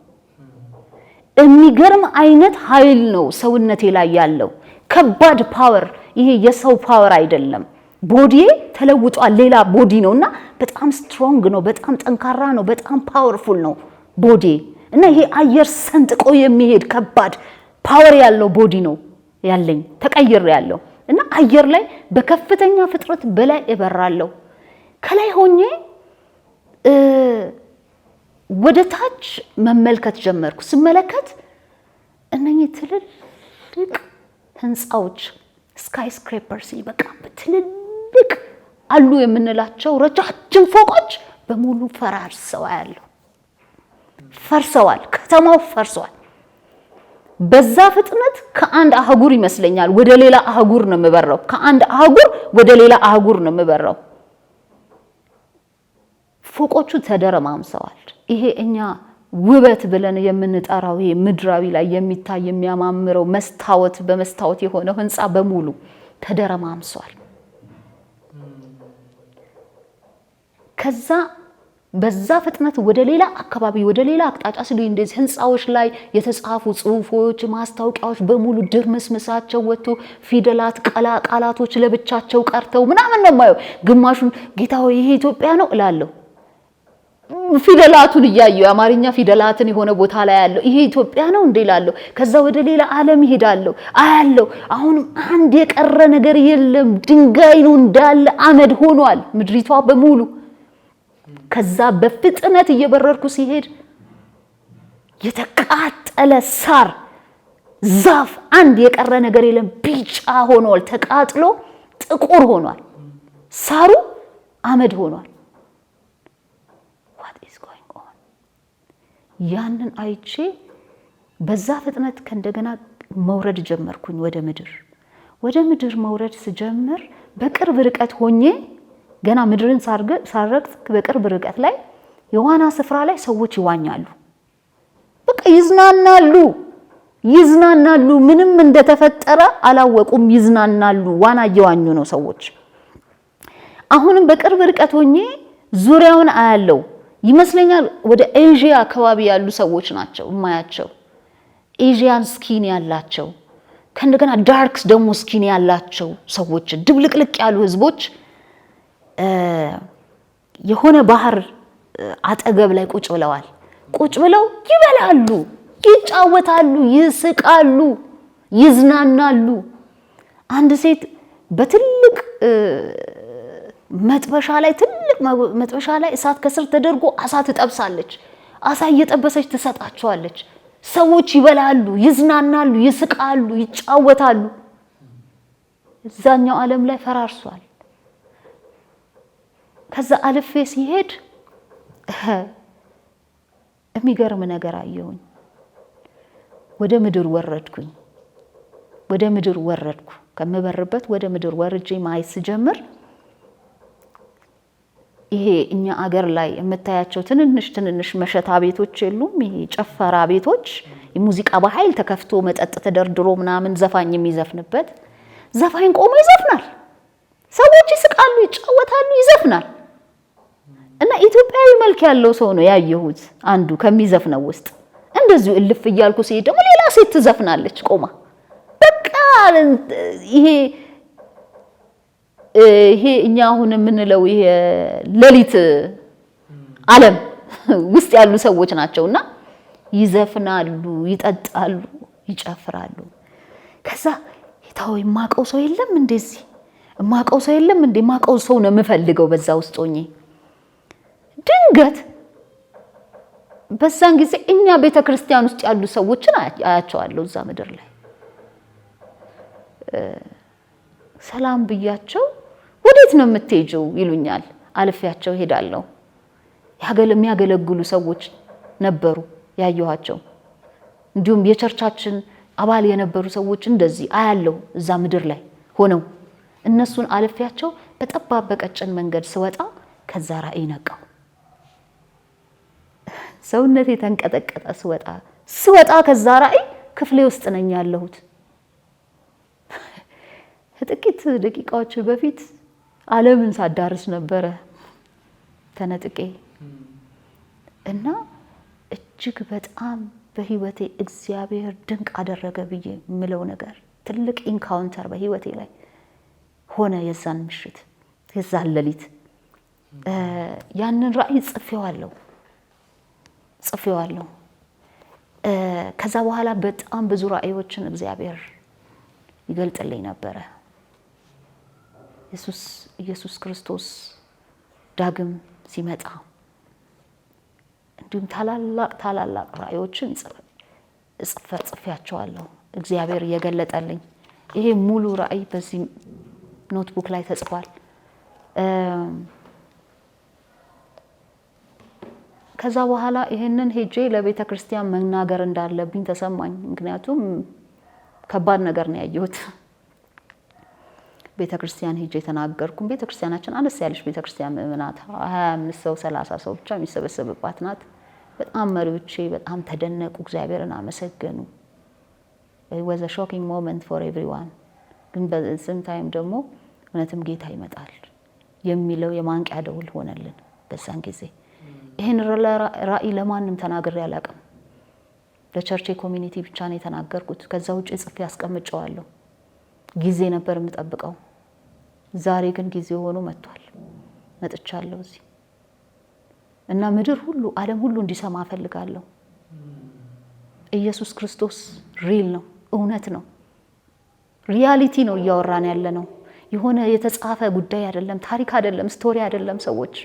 የሚገርም አይነት ኃይል ነው ሰውነቴ ላይ ያለው፣ ከባድ ፓወር። ይሄ የሰው ፓወር አይደለም። ቦዲ ተለውጧል፣ ሌላ ቦዲ ነውና በጣም ስትሮንግ ነው፣ በጣም ጠንካራ ነው፣ በጣም ፓወርፉል ነው ቦዲ እና ይሄ አየር ሰንጥቆ የሚሄድ ከባድ ፓወር ያለው ቦዲ ነው ያለኝ። ተቀይሬ ያለው እና አየር ላይ በከፍተኛ ፍጥነት በላይ እበራለሁ። ከላይ ሆኜ ወደ ታች መመልከት ጀመርኩ። ስመለከት እነኚህ ትልልቅ ህንፃዎች ስካይ ስክሬፐርስ በቃ ትልልቅ አሉ የምንላቸው ረጃጅም ፎቆች በሙሉ ፈርሰዋል። ከተማው ፈርሷል። በዛ ፍጥነት ከአንድ አህጉር ይመስለኛል ወደ ሌላ አህጉር ነው የምበረው። ከአንድ አህጉር ወደ ሌላ አህጉር ነው የምበረው። ፎቆቹ ተደረማምሰዋል። ይሄ እኛ ውበት ብለን የምንጠራው ይሄ ምድራዊ ላይ የሚታይ የሚያማምረው መስታወት በመስታወት የሆነው ህንፃ በሙሉ ተደረማምሷል። ከዛ በዛ ፍጥነት ወደ ሌላ አካባቢ ወደ ሌላ አቅጣጫ ሲሉ እንደዚህ ህንፃዎች ላይ የተጻፉ ጽሁፎች፣ ማስታወቂያዎች በሙሉ ድርምስምሳቸው ወጥቶ ፊደላት ቃላቶች ለብቻቸው ቀርተው ምናምን ነው የማየው። ግማሹን ጌታ ሆይ ይሄ ኢትዮጵያ ነው እላለሁ። ፊደላቱን እያየሁ የአማርኛ ፊደላትን የሆነ ቦታ ላይ ያለው ይሄ ኢትዮጵያ ነው እንዴ እላለሁ። ከዛ ወደ ሌላ ዓለም ይሄዳለሁ አያለሁ። አሁንም አንድ የቀረ ነገር የለም። ድንጋይ ነው እንዳለ አመድ ሆኗል ምድሪቷ በሙሉ። ከዛ በፍጥነት እየበረርኩ ሲሄድ የተቃጠለ ሳር ዛፍ አንድ የቀረ ነገር የለም። ቢጫ ሆኗል፣ ተቃጥሎ ጥቁር ሆኗል። ሳሩ አመድ ሆኗል። what is going on? ያንን አይቼ በዛ ፍጥነት ከእንደገና መውረድ ጀመርኩኝ ወደ ምድር መውረድ ስጀምር በቅርብ ርቀት ሆኜ ገና ምድርን ሳረግጥ በቅርብ ርቀት ላይ የዋና ስፍራ ላይ ሰዎች ይዋኛሉ። በቃ ይዝናናሉ። ምንም እንደተፈጠረ አላወቁም። ይዝናናሉ። ዋና እየዋኙ ነው ሰዎች። አሁንም በቅርብ ርቀት ሆኜ ዙሪያውን አያለው። ይመስለኛል ወደ ኤዥያ አካባቢ ያሉ ሰዎች ናቸው የማያቸው። ኤዥያን ስኪን ያላቸው ከእንደገና ዳርክስ ደግሞ ስኪን ያላቸው ሰዎች፣ ድብልቅልቅ ያሉ ህዝቦች የሆነ ባህር አጠገብ ላይ ቁጭ ብለዋል። ቁጭ ብለው ይበላሉ፣ ይጫወታሉ፣ ይስቃሉ፣ ይዝናናሉ። አንድ ሴት በትልቅ መጥበሻ ላይ ትልቅ መጥበሻ ላይ እሳት ከስር ተደርጎ አሳ ትጠብሳለች። አሳ እየጠበሰች ትሰጣቸዋለች። ሰዎች ይበላሉ፣ ይዝናናሉ፣ ይስቃሉ፣ ይጫወታሉ። እዛኛው ዓለም ላይ ፈራርሷል። ከዛ አልፌ ሲሄድ የሚገርም ነገር አየሁኝ። ወደ ምድር ወረድኩኝ። ወደ ምድር ወረድኩ። ከመበርበት ወደ ምድር ወርጄ ማየት ስጀምር ይሄ እኛ አገር ላይ የምታያቸው ትንንሽ መሸታ ቤቶች የሉም? ይሄ ጨፈራ ቤቶች፣ የሙዚቃ በኃይል ተከፍቶ መጠጥ ተደርድሮ ምናምን ዘፋኝ የሚዘፍንበት፣ ዘፋኝ ቆሞ ይዘፍናል። ሰዎች ይስቃሉ፣ ይጫወታሉ፣ ይዘፍናል። እና ኢትዮጵያዊ መልክ ያለው ሰው ነው ያየሁት አንዱ ከሚዘፍነው ውስጥ። እንደዚሁ እልፍ እያልኩ ሲሄድ ደግሞ ሌላ ሴት ትዘፍናለች ቆማ። በቃ ይሄ እኛ አሁን የምንለው ይሄ ሌሊት ዓለም ውስጥ ያሉ ሰዎች ናቸውና ይዘፍናሉ፣ ይጠጣሉ፣ ይጨፍራሉ። ከዛ ይታው የማቀው ሰው የለም እንደዚህ የማቀው ሰው የለም እንደ ማቀው ሰው ነው የምፈልገው በዛ ውስጥ ሆኜ። ድንገት በዛን ጊዜ እኛ ቤተክርስቲያን ውስጥ ያሉ ሰዎችን አያቸዋለሁ እዛ ምድር ላይ። ሰላም ብያቸው ወዴት ነው የምትሄጂው ይሉኛል። አልፌያቸው ሄዳለሁ። የሚያገለግሉ ሰዎች ነበሩ ያየኋቸው። እንዲሁም የቸርቻችን አባል የነበሩ ሰዎች እንደዚህ አያለው እዛ ምድር ላይ ሆነው። እነሱን አልፌያቸው በጠባብ በቀጭን መንገድ ስወጣ ከዛ ራእይ ነቃው። ሰውነቴ ተንቀጠቀጠ። ስወጣ ከዛ ራእይ ክፍሌ ውስጥ ነኝ ያለሁት። ጥቂት ደቂቃዎች በፊት ዓለምን ሳዳርስ ነበረ ተነጥቄ እና እጅግ በጣም በህይወቴ እግዚአብሔር ድንቅ አደረገ ብዬ የምለው ነገር ትልቅ ኢንካውንተር በህይወቴ ላይ ሆነ። የዛን ምሽት የዛን ሌሊት ያንን ራእይ ጽፌዋለሁ። ከዛ በኋላ በጣም ብዙ ራእዮችን እግዚአብሔር ይገልጥልኝ ነበረ። ኢየሱስ ክርስቶስ ዳግም ሲመጣ እንዲሁም ታላላቅ ራእዮችን ጽፌያቸዋለሁ። እግዚአብሔር እየገለጠልኝ ይሄ ሙሉ ራእይ በዚህ ኖትቡክ ላይ ተጽፏል። ከዛ በኋላ ይሄንን ሄጄ ለቤተ ክርስቲያን መናገር እንዳለብኝ ተሰማኝ። ምክንያቱም ከባድ ነገር ነው ያየሁት። ቤተ ክርስቲያን ሄጄ ተናገርኩ። ቤተ ክርስቲያናችን አነስ ያለች ቤተ ክርስቲያን ምዕመናት 25 ሰው 30 ሰው ብቻ የሚሰበሰብባት ናት። በጣም መሪዎቼ በጣም ተደነቁ፣ እግዚአብሔርን አመሰገኑ። it was a shocking moment for everyone። ግን በስም ታይም ደግሞ እውነትም ጌታ ይመጣል የሚለው የማንቂያ ደውል ሆነልን በዛን ጊዜ። ይሄን ራእይ ለማንም ተናግሬ አላውቅም። ለቸርቼ ኮሚኒቲ ብቻ ነው የተናገርኩት። ከዛ ውጪ ጽፌ አስቀምጨዋለሁ። ጊዜ ነበር የምጠብቀው። ዛሬ ግን ጊዜ ሆኖ መጥቻለሁ እዚህ እና ምድር ሁሉ ዓለም ሁሉ እንዲሰማ ፈልጋለሁ። ኢየሱስ ክርስቶስ ሪል ነው፣ እውነት ነው፣ ሪያሊቲ ነው እያወራን ያለ ነው። የሆነ የተጻፈ ጉዳይ አይደለም፣ ታሪክ አይደለም፣ ስቶሪ አይደለም። ሰዎች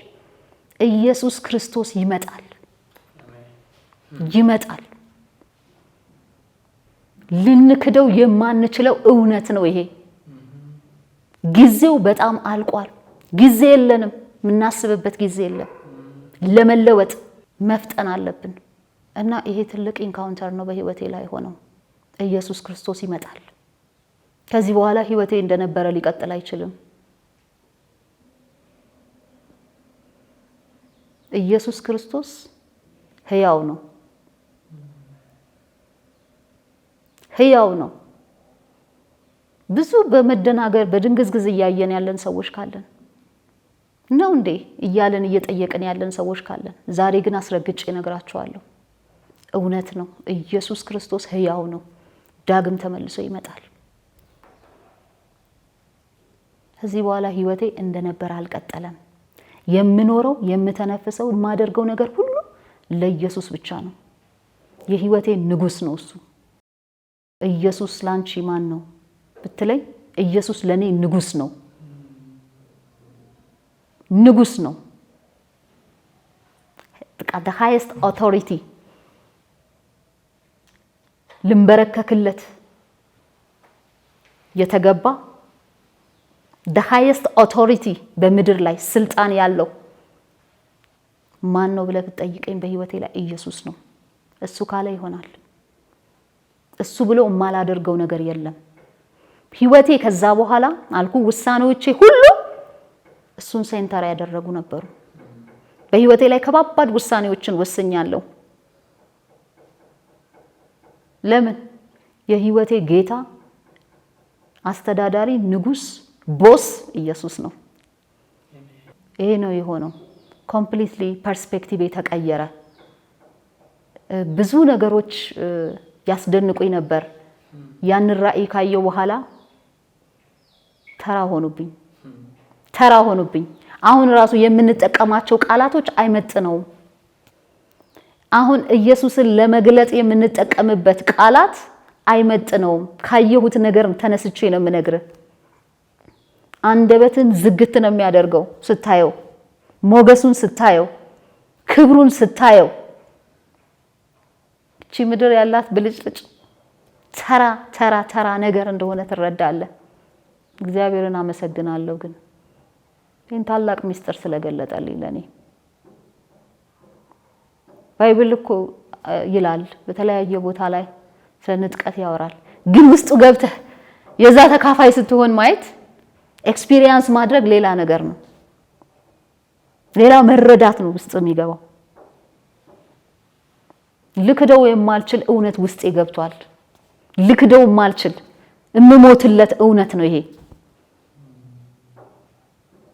ኢየሱስ ክርስቶስ ይመጣል። ልንክደው የማንችለው እውነት ነው ይሄ። ጊዜው በጣም አልቋል። ጊዜ የለንም፣ የምናስብበት ጊዜ የለም። ለመለወጥ መፍጠን አለብን እና ይሄ ትልቅ ኢንካውንተር ነው በህይወቴ ላይ ሆነው። ኢየሱስ ክርስቶስ ይመጣል። ከዚህ በኋላ ህይወቴ እንደነበረ ሊቀጥል አይችልም። ኢየሱስ ክርስቶስ ሕያው ነው። ብዙ በመደናገር በድንግዝግዝ እያየን ያለን ሰዎች ካለን ነው እንዴ እያለን እየጠየቅን ያለን ሰዎች ካለን፣ ዛሬ ግን አስረግጬ እነግራቸዋለሁ፣ እውነት ነው። ኢየሱስ ክርስቶስ ሕያው ነው። ዳግም ተመልሶ ይመጣል። ከዚህ በኋላ ህይወቴ እንደነበረ አልቀጠለም። የምኖረው የምተነፍሰው የማደርገው ነገር ሁሉ ለኢየሱስ ብቻ ነው። የህይወቴ ንጉስ ነው እሱ። ኢየሱስ ላንቺ ማን ነው ብትለኝ፣ ኢየሱስ ለኔ ንጉስ ነው። በቃ the highest authority ልንበረከክለት የተገባ the highest authority በምድር ላይ ስልጣን ያለው ማን ነው ብለህ ብትጠይቀኝ በህይወቴ ላይ ኢየሱስ ነው። እሱ ካለ ይሆናል። እሱ ብሎ የማላደርገው ነገር የለም። ህይወቴ ከዛ በኋላ አልኩ ውሳኔዎቼ ሁሉ እሱን ሴንተር ያደረጉ ነበሩ። በህይወቴ ላይ ከባባድ ውሳኔዎችን ወስኛለሁ። ለምን? የህይወቴ ጌታ አስተዳዳሪ፣ ንጉስ፣ ቦስ ኢየሱስ ነው። ይሄ ነው የሆነው። ኮምፕሊትሊ ፐርስፔክቲቭ ተቀየረ። ብዙ ነገሮች ያስደንቁኝ ነበር። ያን ራእይ ካየው በኋላ ተራ ሆኑብኝ። አሁን ራሱ የምንጠቀማቸው ቃላቶች አይመጥነውም። አሁን ኢየሱስን ለመግለጽ የምንጠቀምበት ቃላት አይመጥነውም። ካየሁት ነገር ተነስቼ ነው የምነግርህ። አንደበትን ዝግት ነው የሚያደርገው ስታየው፣ ሞገሱን ስታየው፣ ክብሩን ስታየው። እቺ ምድር ያላት ብልጭልጭ ተራ ነገር እንደሆነ ትረዳለህ። እግዚአብሔርን አመሰግናለሁ ግን ይህን ታላቅ ሚስጥር ስለገለጠልኝ ለኔ። ባይብል እኮ ይላል በተለያየ ቦታ ላይ ስለ ንጥቀት ያወራል። ግን ውስጡ ገብተህ የዛ ተካፋይ ስትሆን ማየት ኤክስፒሪየንስ ማድረግ ሌላ ነገር ነው። ሌላ መረዳት ነው ውስጥ የሚገባው። ልክደው የማልችል እውነት ውስጤ ገብቷል። ልክደው የማልችል እምሞትለት እውነት ነው ይሄ።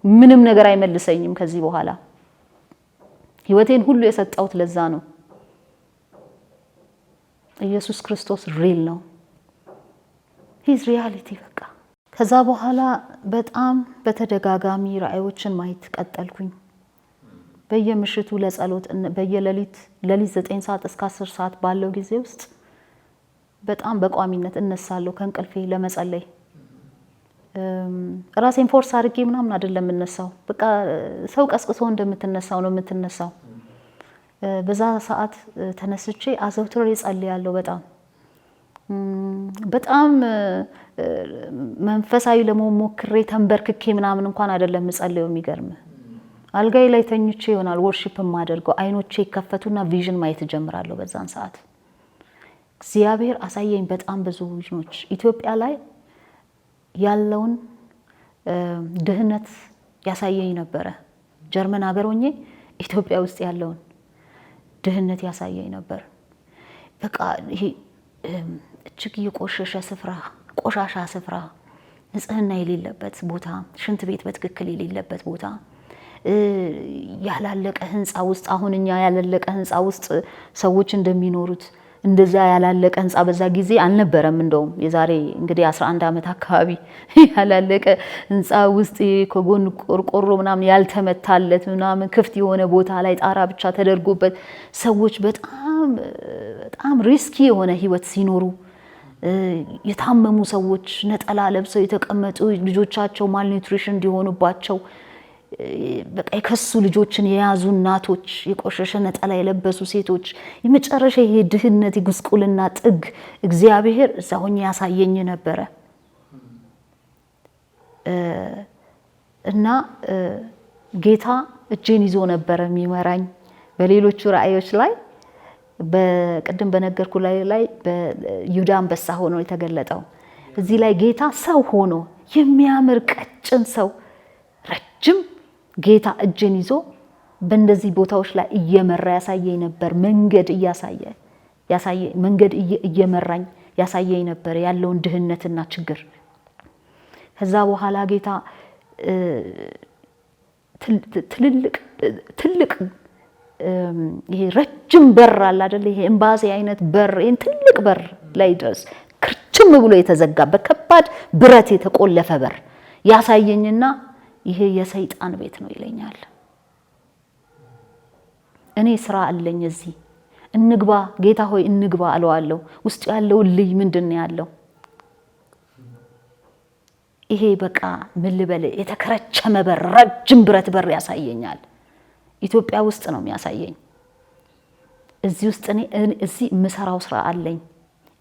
ምንም ነገር አይመልሰኝም ከዚህ በኋላ። ህይወቴን ሁሉ የሰጠሁት ለዛ ነው። ኢየሱስ ክርስቶስ ሪል ነው። ሂዝ ሪያሊቲ በቃ። ከዛ በኋላ በጣም በተደጋጋሚ ራእዮችን ማየት ቀጠልኩኝ። በየምሽቱ ለጸሎት በየሌሊት 9 ሰዓት እስከ 10 ሰዓት ባለው ጊዜ ውስጥ በጣም በቋሚነት እነሳለሁ ከእንቅልፌ ለመጸለይ። ራሴን ፎርስ አድርጌ ምናምን አይደለም የምነሳው። በቃ ሰው ቀስቅሶ እንደምትነሳው ነው የምትነሳው። በዛ ሰዓት ተነስቼ አዘውትሬ ጸልያለሁ። በጣም መንፈሳዊ ለመሆን ሞክሬ ተንበርክኬ ምናምን እንኳን አይደለም የምጸልየው። የሚገርም አልጋይ ላይ ተኝቼ ይሆናል ወርሺፕ የማደርገው። አይኖቼ ይከፈቱና ቪዥን ማየት ጀምራለሁ። በዛን ሰዓት እግዚአብሔር አሳየኝ በጣም ብዙ ቪዥኖች። ኢትዮጵያ ላይ ያለውን ድህነት ያሳየኝ ነበረ። ጀርመን ሀገር ሆኜ ኢትዮጵያ ውስጥ ያለውን ድህነት ያሳየኝ ነበር። በቃ ይሄ እጅግ የቆሸሸ ስፍራ፣ ቆሻሻ ስፍራ፣ ንጽህና የሌለበት ቦታ፣ ሽንት ቤት በትክክል የሌለበት ቦታ፣ ያላለቀ ህንፃ ውስጥ አሁን እኛ ያላለቀ ህንፃ ውስጥ ሰዎች እንደሚኖሩት እንደዛ ያላለቀ ህንፃ በዛ ጊዜ አልነበረም። እንደውም የዛሬ እንግዲህ 11 ዓመት አካባቢ ያላለቀ ህንፃ ውስጥ ከጎን ቆርቆሮ ምናምን ያልተመታለት ምናምን ክፍት የሆነ ቦታ ላይ ጣራ ብቻ ተደርጎበት ሰዎች በጣም ሪስኪ የሆነ ህይወት ሲኖሩ፣ የታመሙ ሰዎች ነጠላ ለብሰው የተቀመጡ ልጆቻቸው ማልኒውትሪሽን እንዲሆኑባቸው በቃ የከሱ ልጆችን የያዙ እናቶች፣ የቆሸሸ ነጠላ የለበሱ ሴቶች፣ የመጨረሻ ይሄ ድህነት የጉስቁልና ጥግ እግዚአብሔር እዛ ሆኜ ያሳየኝ ነበረ። እና ጌታ እጄን ይዞ ነበረ የሚመራኝ። በሌሎቹ ራእዮች ላይ በቅድም በነገርኩ ላይ በይሁዳ አንበሳ ሆኖ የተገለጠው፣ እዚህ ላይ ጌታ ሰው ሆኖ የሚያምር ቀጭን ሰው ረጅም ጌታ እጄን ይዞ በእንደዚህ ቦታዎች ላይ እየመራ ያሳየኝ ነበር። መንገድ እየመራኝ ያሳየኝ ነበር ያለውን ድህነትና ችግር። ከዛ በኋላ ጌታ ትልቅ ይሄ ረጅም በር አለ አይደል? ይሄ ኤምባሲ አይነት በር፣ ይሄን ትልቅ በር ላይ ድረስ ክርችም ብሎ የተዘጋ በከባድ ብረት የተቆለፈ በር ያሳየኝና ይሄ የሰይጣን ቤት ነው ይለኛል። እኔ ስራ አለኝ እዚህ፣ እንግባ ጌታ ሆይ እንግባ አለዋለሁ። ውስጥ ያለው ልጅ ምንድነው ያለው? ይሄ በቃ ምን ልበል የተከረቸመ በር፣ ረጅም ብረት በር ያሳየኛል። ኢትዮጵያ ውስጥ ነው የሚያሳየኝ። እዚህ ውስጥ እዚህ ምሰራው ስራ አለኝ።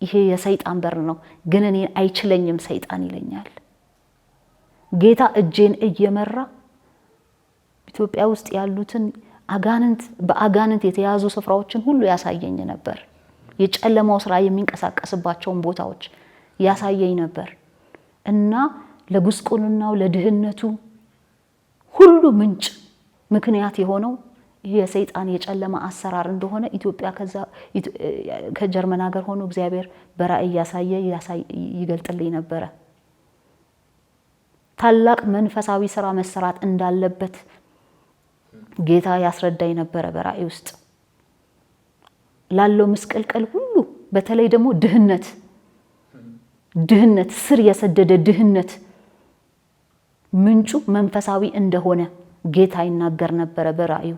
ይሄ የሰይጣን በር ነው፣ ግን እኔ አይችለኝም ሰይጣን ይለኛል። ጌታ እጄን እየመራ ኢትዮጵያ ውስጥ ያሉትን በአጋንንት የተያዙ ስፍራዎችን ሁሉ ያሳየኝ ነበር። የጨለማው ስራ የሚንቀሳቀስባቸውን ቦታዎች ያሳየኝ ነበር እና ለጉስቁልናው ለድህነቱ ሁሉ ምንጭ ምክንያት የሆነው ይሄ የሰይጣን የጨለማ አሰራር እንደሆነ ኢትዮጵያ ከጀርመን ሀገር ሆኖ እግዚአብሔር በራእይ ይገልጥልኝ ነበር። ታላቅ መንፈሳዊ ስራ መሰራት እንዳለበት ጌታ ያስረዳኝ ነበር በራእይ ውስጥ ላለው ምስቅልቅል ሁሉ። በተለይ ደግሞ ድህነት ስር የሰደደ ድህነት ምንጩ መንፈሳዊ እንደሆነ ጌታ ይናገር ነበር በራእዩ።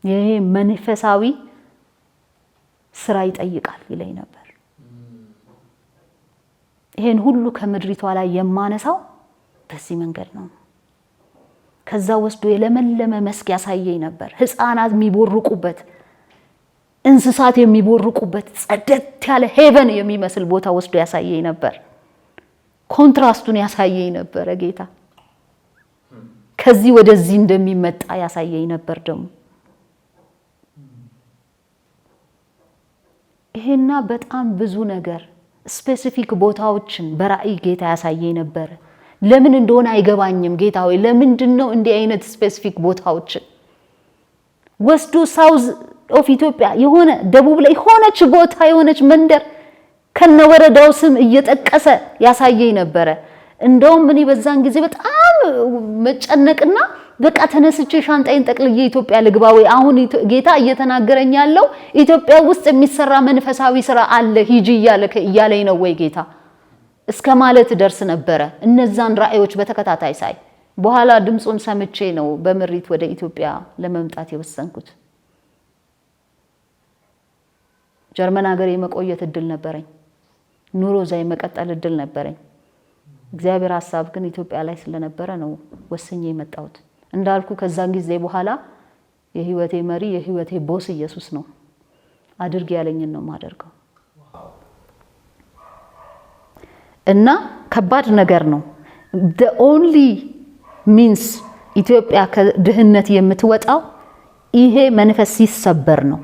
ይሄ መንፈሳዊ ስራ ይጠይቃል ይለኝ ነበር። ይሄን ሁሉ ከምድሪቷ ላይ የማነሳው በዚህ መንገድ ነው። ከዛ ወስዶ የለመለመ መስክ ያሳየኝ ነበር። ህፃናት የሚቦርቁበት፣ እንስሳት የሚቦርቁበት ጸደት ያለ ሄቨን የሚመስል ቦታ ወስዶ ያሳየኝ ነበር። ኮንትራስቱን ያሳየኝ ነበር ጌታ። ከዚህ ወደዚህ እንደሚመጣ ያሳየኝ ነበር ደግሞ ይሄና በጣም ብዙ ነገር ስፔሲፊክ ቦታዎችን በራእይ ጌታ ያሳየኝ ነበር። ለምን እንደሆነ አይገባኝም ጌታ ሆይ ለምንድነው እንዲህ አይነት ስፔሲፊክ ቦታዎችን ወስዶ ሳውዝ ኦፍ ኢትዮጵያ የሆነ ደቡብ ላይ የሆነች መንደር ከነወረዳው ስም እየጠቀሰ ያሳየኝ ነበር። እንደውም እኔ በዛን ጊዜ በጣም መጨነቅና በቃ ተነስቼ ሻንጣዬን ጠቅልዬ ኢትዮጵያ ልግባው አሁን ጌታ እየተናገረኝ ያለው ኢትዮጵያ ውስጥ የሚሰራ መንፈሳዊ ስራ አለ ሂጂ እያለኝ ነው ወይ ጌታ እስከ ማለት ደርስ ነበር። እነዛን ራእዮች በተከታታይ ሳይ በኋላ ድምጹን ሰምቼ ነው በመሪት ወደ ኢትዮጵያ ለመምጣት የወሰንኩት። ጀርመን ሀገር የመቆየት እድል ነበረኝ፣ ኑሮ ዛይ መቀጠል እድል ነበረኝ። እግዚአብሔር ሐሳብ ግን ኢትዮጵያ ላይ ስለነበረ ነው ወሰኜ የመጣሁት። እንዳልኩ ከዛን ጊዜ በኋላ የህይወቴ መሪ የህይወቴ ቦስ ኢየሱስ ነው። አድርግ ያለኝን ነው ማደርገው እና ከባድ ነገር ነው። the only means ኢትዮጵያ ከድህነት የምትወጣው ይሄ መንፈስ ሲሰበር ነው።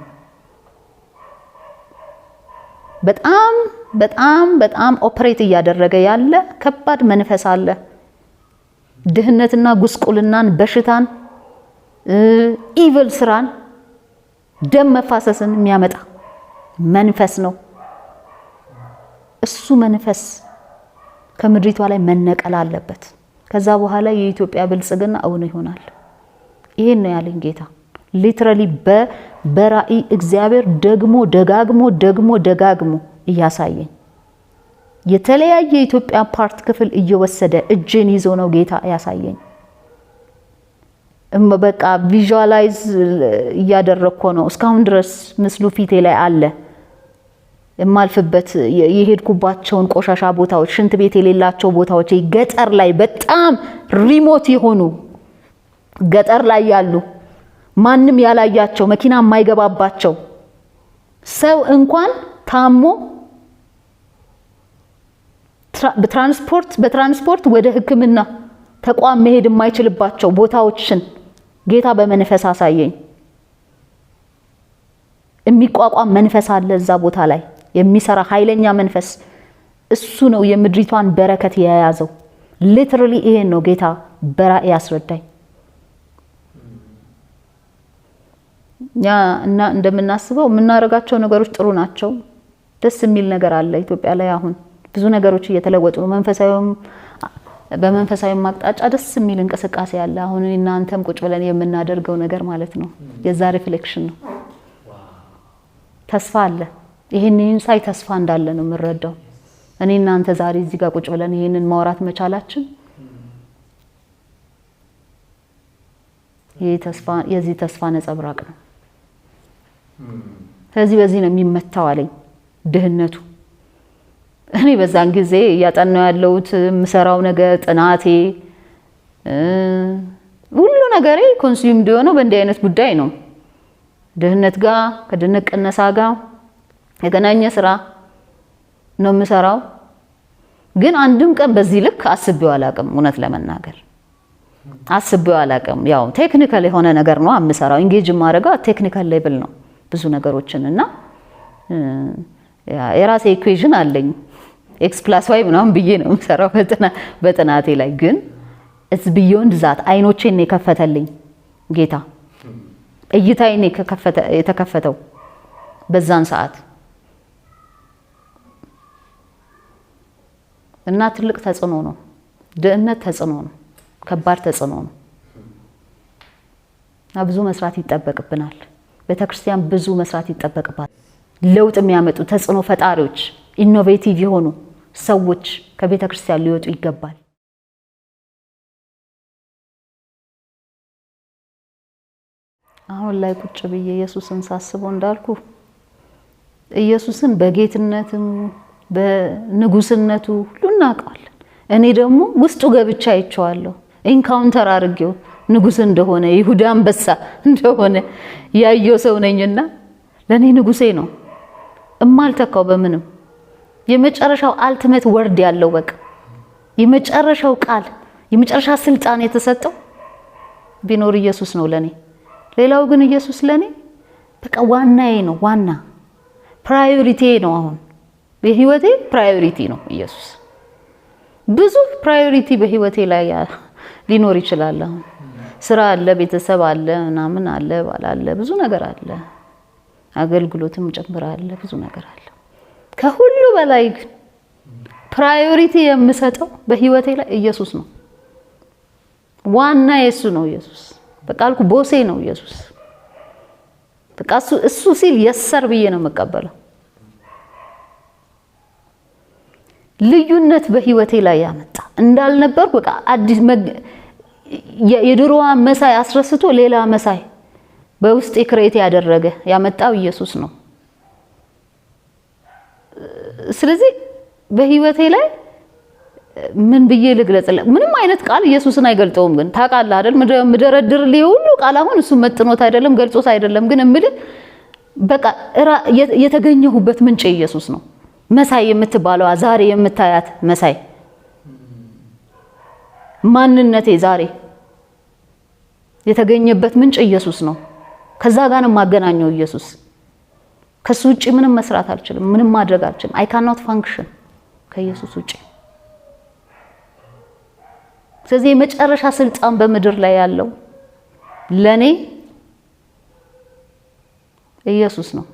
በጣም በጣም በጣም ኦፕሬት እያደረገ ያለ ከባድ መንፈስ አለ። ድህነትና ጉስቁልናን፣ በሽታን፣ ኢቪል ስራን፣ ደም መፋሰስን የሚያመጣ መንፈስ ነው። እሱ መንፈስ ከምድሪቷ ላይ መነቀል አለበት። ከዛ በኋላ የኢትዮጵያ ብልጽግና እውን ይሆናል። ይሄን ነው ያለኝ ጌታ። ሊትራሊ በራእይ እግዚአብሔር ደጋግሞ እያሳየኝ የተለያየ የኢትዮጵያ ፓርት ክፍል እየወሰደ እጄን ይዞ ነው ጌታ ያሳየኝ። በቃ ቪዥዋላይዝ እያደረኩ ነው። እስካሁን ድረስ ምስሉ ፊቴ ላይ አለ። የማልፍበት የሄድኩባቸውን ቆሻሻ ቦታዎች፣ ሽንት ቤት የሌላቸው ቦታዎች፣ ገጠር ላይ በጣም ሪሞት የሆኑ ገጠር ላይ ያሉ ማንም ያላያቸው መኪና የማይገባባቸው ሰው እንኳን ታሞ በትራንስፖርት ወደ ሕክምና ተቋም መሄድ የማይችልባቸው ቦታዎችን ጌታ በመንፈስ አሳየኝ። የሚቋቋም መንፈስ አለ እዛ ቦታ ላይ የሚሰራ ኃይለኛ መንፈስ። እሱ ነው የምድሪቷን በረከት የያዘው። ሊትራሊ ይሄን ነው ጌታ በራእይ ያስረዳኝ። እና እንደምናስበው የምናረጋቸው ነገሮች ጥሩ ናቸው። ደስ የሚል ነገር አለ ኢትዮጵያ ላይ አሁን ብዙ ነገሮች እየተለወጡ ነው። በመንፈሳዊ ማቅጣጫ ደስ የሚል እንቅስቃሴ አለ። አሁን እናንተም ቁጭ ብለን የምናደርገው ነገር ማለት ነው የዛ ሪፍሌክሽን ነው። ተስፋ አለ። ይሄንን ሳይ ተስፋ እንዳለ ነው የምረዳው። እኔ እናንተ ዛሬ እዚህ ጋር ቁጭ ብለን ይሄንን ማውራት መቻላችን የዚህ ተስፋ ነጸብራቅ ነው። በዚህ ነው የሚመታው አለኝ ድህነቱ። እኔ በዛን ጊዜ ያጠናው ያለውት ምሰራው ነገር ጥናቴ ሁሉ ነገሬ ኮንሱምድ የሆነው በእንዲህ አይነት ጉዳይ ነው። ድህነት ጋር ከድህነት ቅነሳ ጋር የገናኘ ስራ ነው የምሰራው። ግን አንድም ቀን በዚህ ልክ አስቤው አላውቅም። እውነት ለመናገር አስቤው አላውቅም። ያው ቴክኒካል የሆነ ነገር ነው የምሰራው። ኢንጌጅ ማድረጋው ቴክኒካል ሌቭል ነው ብዙ ነገሮችን እና የራሴ ኢኩዌሽን አለኝ x+y ምናምን ብዬ ነው የምሰራው በጥናቴ ላይ። ግን it's beyond that አይኖቼን ነው የከፈተልኝ ጌታ። እይታዬን የተከፈተው በዛን ሰዓት እና ትልቅ ተጽዕኖ ነው። ድህነት ተጽዕኖ ነው፣ ከባድ ተጽዕኖ ነው። ብዙ መስራት ይጠበቅብናል። ቤተክርስቲያን ብዙ መስራት ይጠበቅባታል። ለውጥ የሚያመጡ ተጽዕኖ ፈጣሪዎች፣ ኢኖቬቲቭ የሆኑ ሰዎች ከቤተክርስቲያን ሊወጡ ይገባል። አሁን ላይ ቁጭ ብዬ ኢየሱስን ሳስበው እንዳልኩ ኢየሱስን በጌትነቱ በንጉስነቱ ሁሉ እናውቀዋለን። እኔ ደግሞ ውስጡ ገብቻ አይቼዋለሁ። ኢንካውንተር አድርጌው ንጉስ እንደሆነ ይሁዳ አንበሳ እንደሆነ ያየው ሰው ነኝና ለኔ ንጉሴ ነው እማልተካው በምንም። የመጨረሻው አልቲሜት ወርድ ያለው በቃ የመጨረሻው ቃል የመጨረሻ ስልጣን የተሰጠው ቢኖር ኢየሱስ ነው ለኔ። ሌላው ግን ኢየሱስ ለኔ በቃ ዋናዬ ነው፣ ዋና ፕራዮሪቲ ነው። አሁን በህይወቴ ፕራዮሪቲ ነው ኢየሱስ። ብዙ ፕራዮሪቲ በህይወቴ ላይ ሊኖር ይችላል። አሁን ስራ አለ፣ ቤተሰብ አለ፣ ምናምን አለ፣ ባል አለ፣ ብዙ ነገር አለ፣ አገልግሎትም ጨምር አለ፣ ብዙ ነገር አለ። ከሁሉ በላይ ግን ፕራዮሪቲ የምሰጠው በህይወቴ ላይ ኢየሱስ ነው። ዋና የሱ ነው ኢየሱስ። በቃ አልኩ ቦሴ ነው ኢየሱስ። በቃ እሱ ሲል የሰር ብዬ ነው መቀበለው። ልዩነት በህይወቴ ላይ ያመጣ እንዳልነበር በቃ አዲስ የድሮዋ መሳይ አስረስቶ ሌላ መሳይ በውስጤ ክሬት ያደረገ ያመጣው ኢየሱስ ነው። ስለዚህ በህይወቴ ላይ ምን ብዬ ልግለጽልህ? ምንም አይነት ቃል ኢየሱስን አይገልጠውም። ግን ታውቃለህ አይደል? ምደረድርልህ ሁሉ ቃል አሁን እሱ መጥኖት አይደለም ገልጾት አይደለም። ግን እምልህ በቃ የተገኘሁበት ምንጭ ኢየሱስ ነው። መሳይ የምትባለዋ ዛሬ የምታያት መሳይ ማንነቴ ዛሬ የተገኘበት ምንጭ ኢየሱስ ነው። ከዛ ጋር ነው ማገናኘው ኢየሱስ። ከሱ ውጪ ምንም መስራት አልችልም፣ ምንም ማድረግ አልችልም። I cannot function ከኢየሱስ ውጪ። ስለዚህ የመጨረሻ ስልጣን በምድር ላይ ያለው ለኔ ኢየሱስ ነው።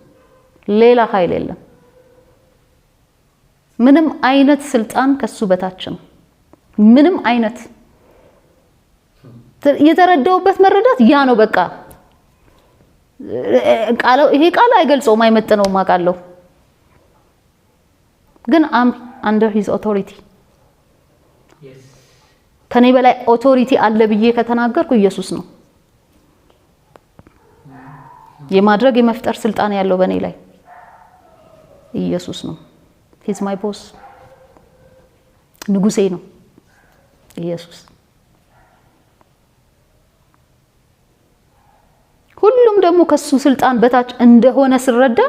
ሌላ ኃይል የለም። ምንም አይነት ስልጣን ከሱ በታች ነው። ምንም አይነት የተረዳውበት መረዳት ያ ነው በቃ። ይሄ ቃል አይገልጸውም፣ አይመጥነውም አውቃለሁ። ግን am under his authority ከኔ በላይ ኦቶሪቲ አለ ብዬ ከተናገርኩ ኢየሱስ ነው። የማድረግ የመፍጠር ስልጣን ያለው በኔ ላይ ኢየሱስ ነው። he's my boss ንጉሴ ነው ኢየሱስ። ሁሉም ደግሞ ከሱ ስልጣን በታች እንደሆነ ስረዳ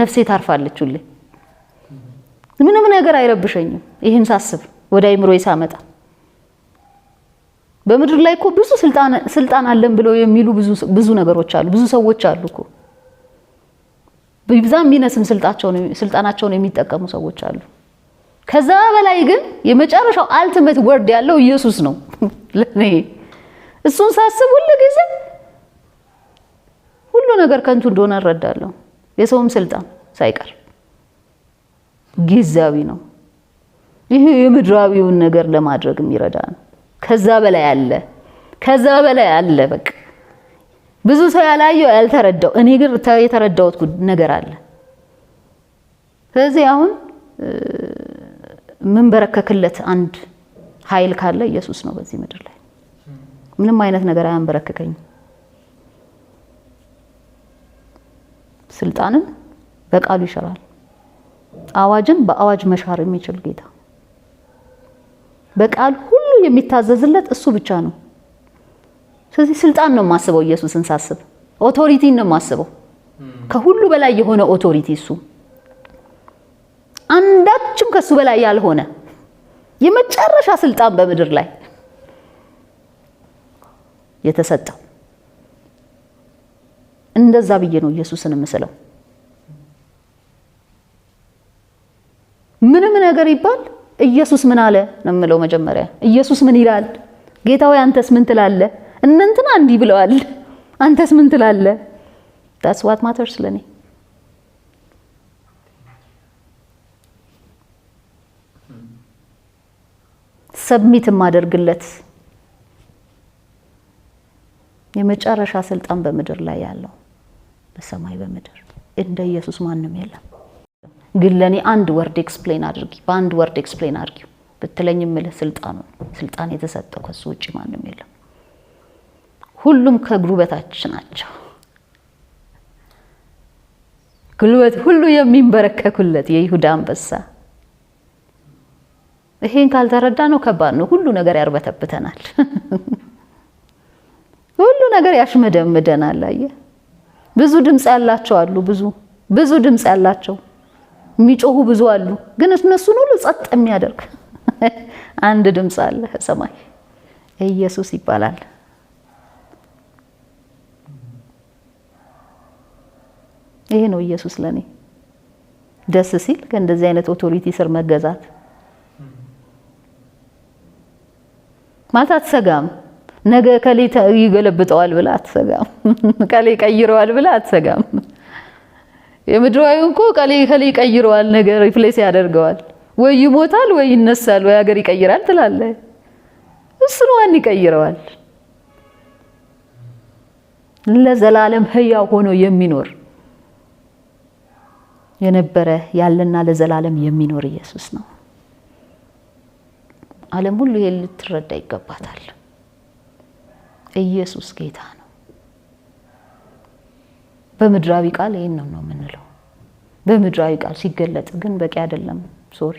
ነፍሴ ታርፋለች። ሁሌ ምንም ነገር አይረብሸኝም። ይሄን ሳስብ ወደ አይምሮዬ ሳመጣ በምድር ላይ እኮ ብዙ ስልጣን አለን ብለው የሚሉ ብዙ ነገሮች አሉ፣ ብዙ ሰዎች አሉ እኮ በብዛም ቢነስም ስልጣናቸውን የሚጠቀሙ ሰዎች አሉ። ከዛ በላይ ግን የመጨረሻው አልቲሜት ወርድ ያለው ኢየሱስ ነው ለኔ። እሱን ሳስብ ሁሉ ጊዜ ሁሉ ነገር ከንቱ እንደሆነ እረዳለሁ። የሰውም ስልጣን ሳይቀር ጊዜያዊ ነው። ይሄ የምድራዊውን ነገር ለማድረግ የሚረዳ ነው። ከዛ በላይ አለ በቃ ብዙ ሰው ያላየው ያልተረዳው፣ እኔ ግን የተረዳሁት ነገር አለ። ስለዚህ አሁን ምን በረከክለት አንድ ኃይል ካለ ኢየሱስ ነው በዚህ ምድር ላይ። ምንም አይነት ነገር አያንበረከከኝም። ስልጣንን በቃሉ ይሽራል። አዋጅን በአዋጅ መሻር የሚችል ጌታ፣ በቃል ሁሉ የሚታዘዝለት እሱ ብቻ ነው። ስለዚህ ስልጣን ነው የማስበው ኢየሱስን ሳስብ፣ ኦቶሪቲን ነው የማስበው። ከሁሉ በላይ የሆነ ኦቶሪቲ እሱ አንዳችም ከሱ በላይ ያልሆነ የመጨረሻ ስልጣን በምድር ላይ የተሰጠው እንደዛ ብዬ ነው ኢየሱስን የምስለው። ምንም ነገር ይባል ኢየሱስ ምን አለ ነው የምለው። መጀመሪያ ኢየሱስ ምን ይላል? ጌታ ሆይ አንተስ ምን ትላለህ? እንንትና እንዲህ ብለዋል፣ አንተስ ምን ትላለህ? that's what matters ለኔ። ሰብሚት ማደርግለት የመጨረሻ ስልጣን በምድር ላይ ያለው በሰማይ በምድር እንደ ኢየሱስ ማንም የለም። ግን ለኔ አንድ ወርድ ኤክስፕሌን አድርጊ፣ በአንድ ወርድ ኤክስፕሌን አድርጊ ብትለኝ የምልህ ስልጣን የተሰጠው ከሱ ውጪ ማንም የለም። ሁሉም ከእግሩ በታች ናቸው። ጉልበት ሁሉ የሚንበረከኩለት የይሁዳ አንበሳ። ይሄን ካልተረዳ ነው ከባድ ነው። ሁሉ ነገር ያርበተብተናል። ሁሉ ነገር ያሽመደምደናል። አየህ ብዙ ድምጽ ያላቸው አሉ፣ ብዙ ድምጽ ያላቸው የሚጮሁ ብዙ አሉ። ግን እነሱን ሁሉ ጸጥ የሚያደርግ አንድ ድምጽ አለ ሰማይ፣ ኢየሱስ ይባላል። ይሄ ነው ኢየሱስ ለኔ። ደስ ሲል ከእንደዚህ አይነት ኦቶሪቲ ስር መገዛት ማለት አትሰጋም። ነገ ከሌ ይገለብጠዋል ብላ አትሰጋም። ከሌ ቀይረዋል ብላ አትሰጋም። የምድራዊው እኮ ከሌ ቀይረዋል፣ ነገ ሪፕሌስ ያደርገዋል። ወይ ይሞታል ወይ ይነሳል ወይ ሀገር ይቀይራል ትላለህ። እሱን ማን ይቀይረዋል? ለዘላለም ሕያው ሆኖ የሚኖር የነበረ ያለና ለዘላለም የሚኖር ኢየሱስ ነው። ዓለም ሁሉ ይሄን ልትረዳ ይገባታል። ኢየሱስ ጌታ ነው። በምድራዊ ቃል ይሄን ነው የምንለው። በምድራዊ ቃል ሲገለጥ ግን በቂ አይደለም። ሶሪ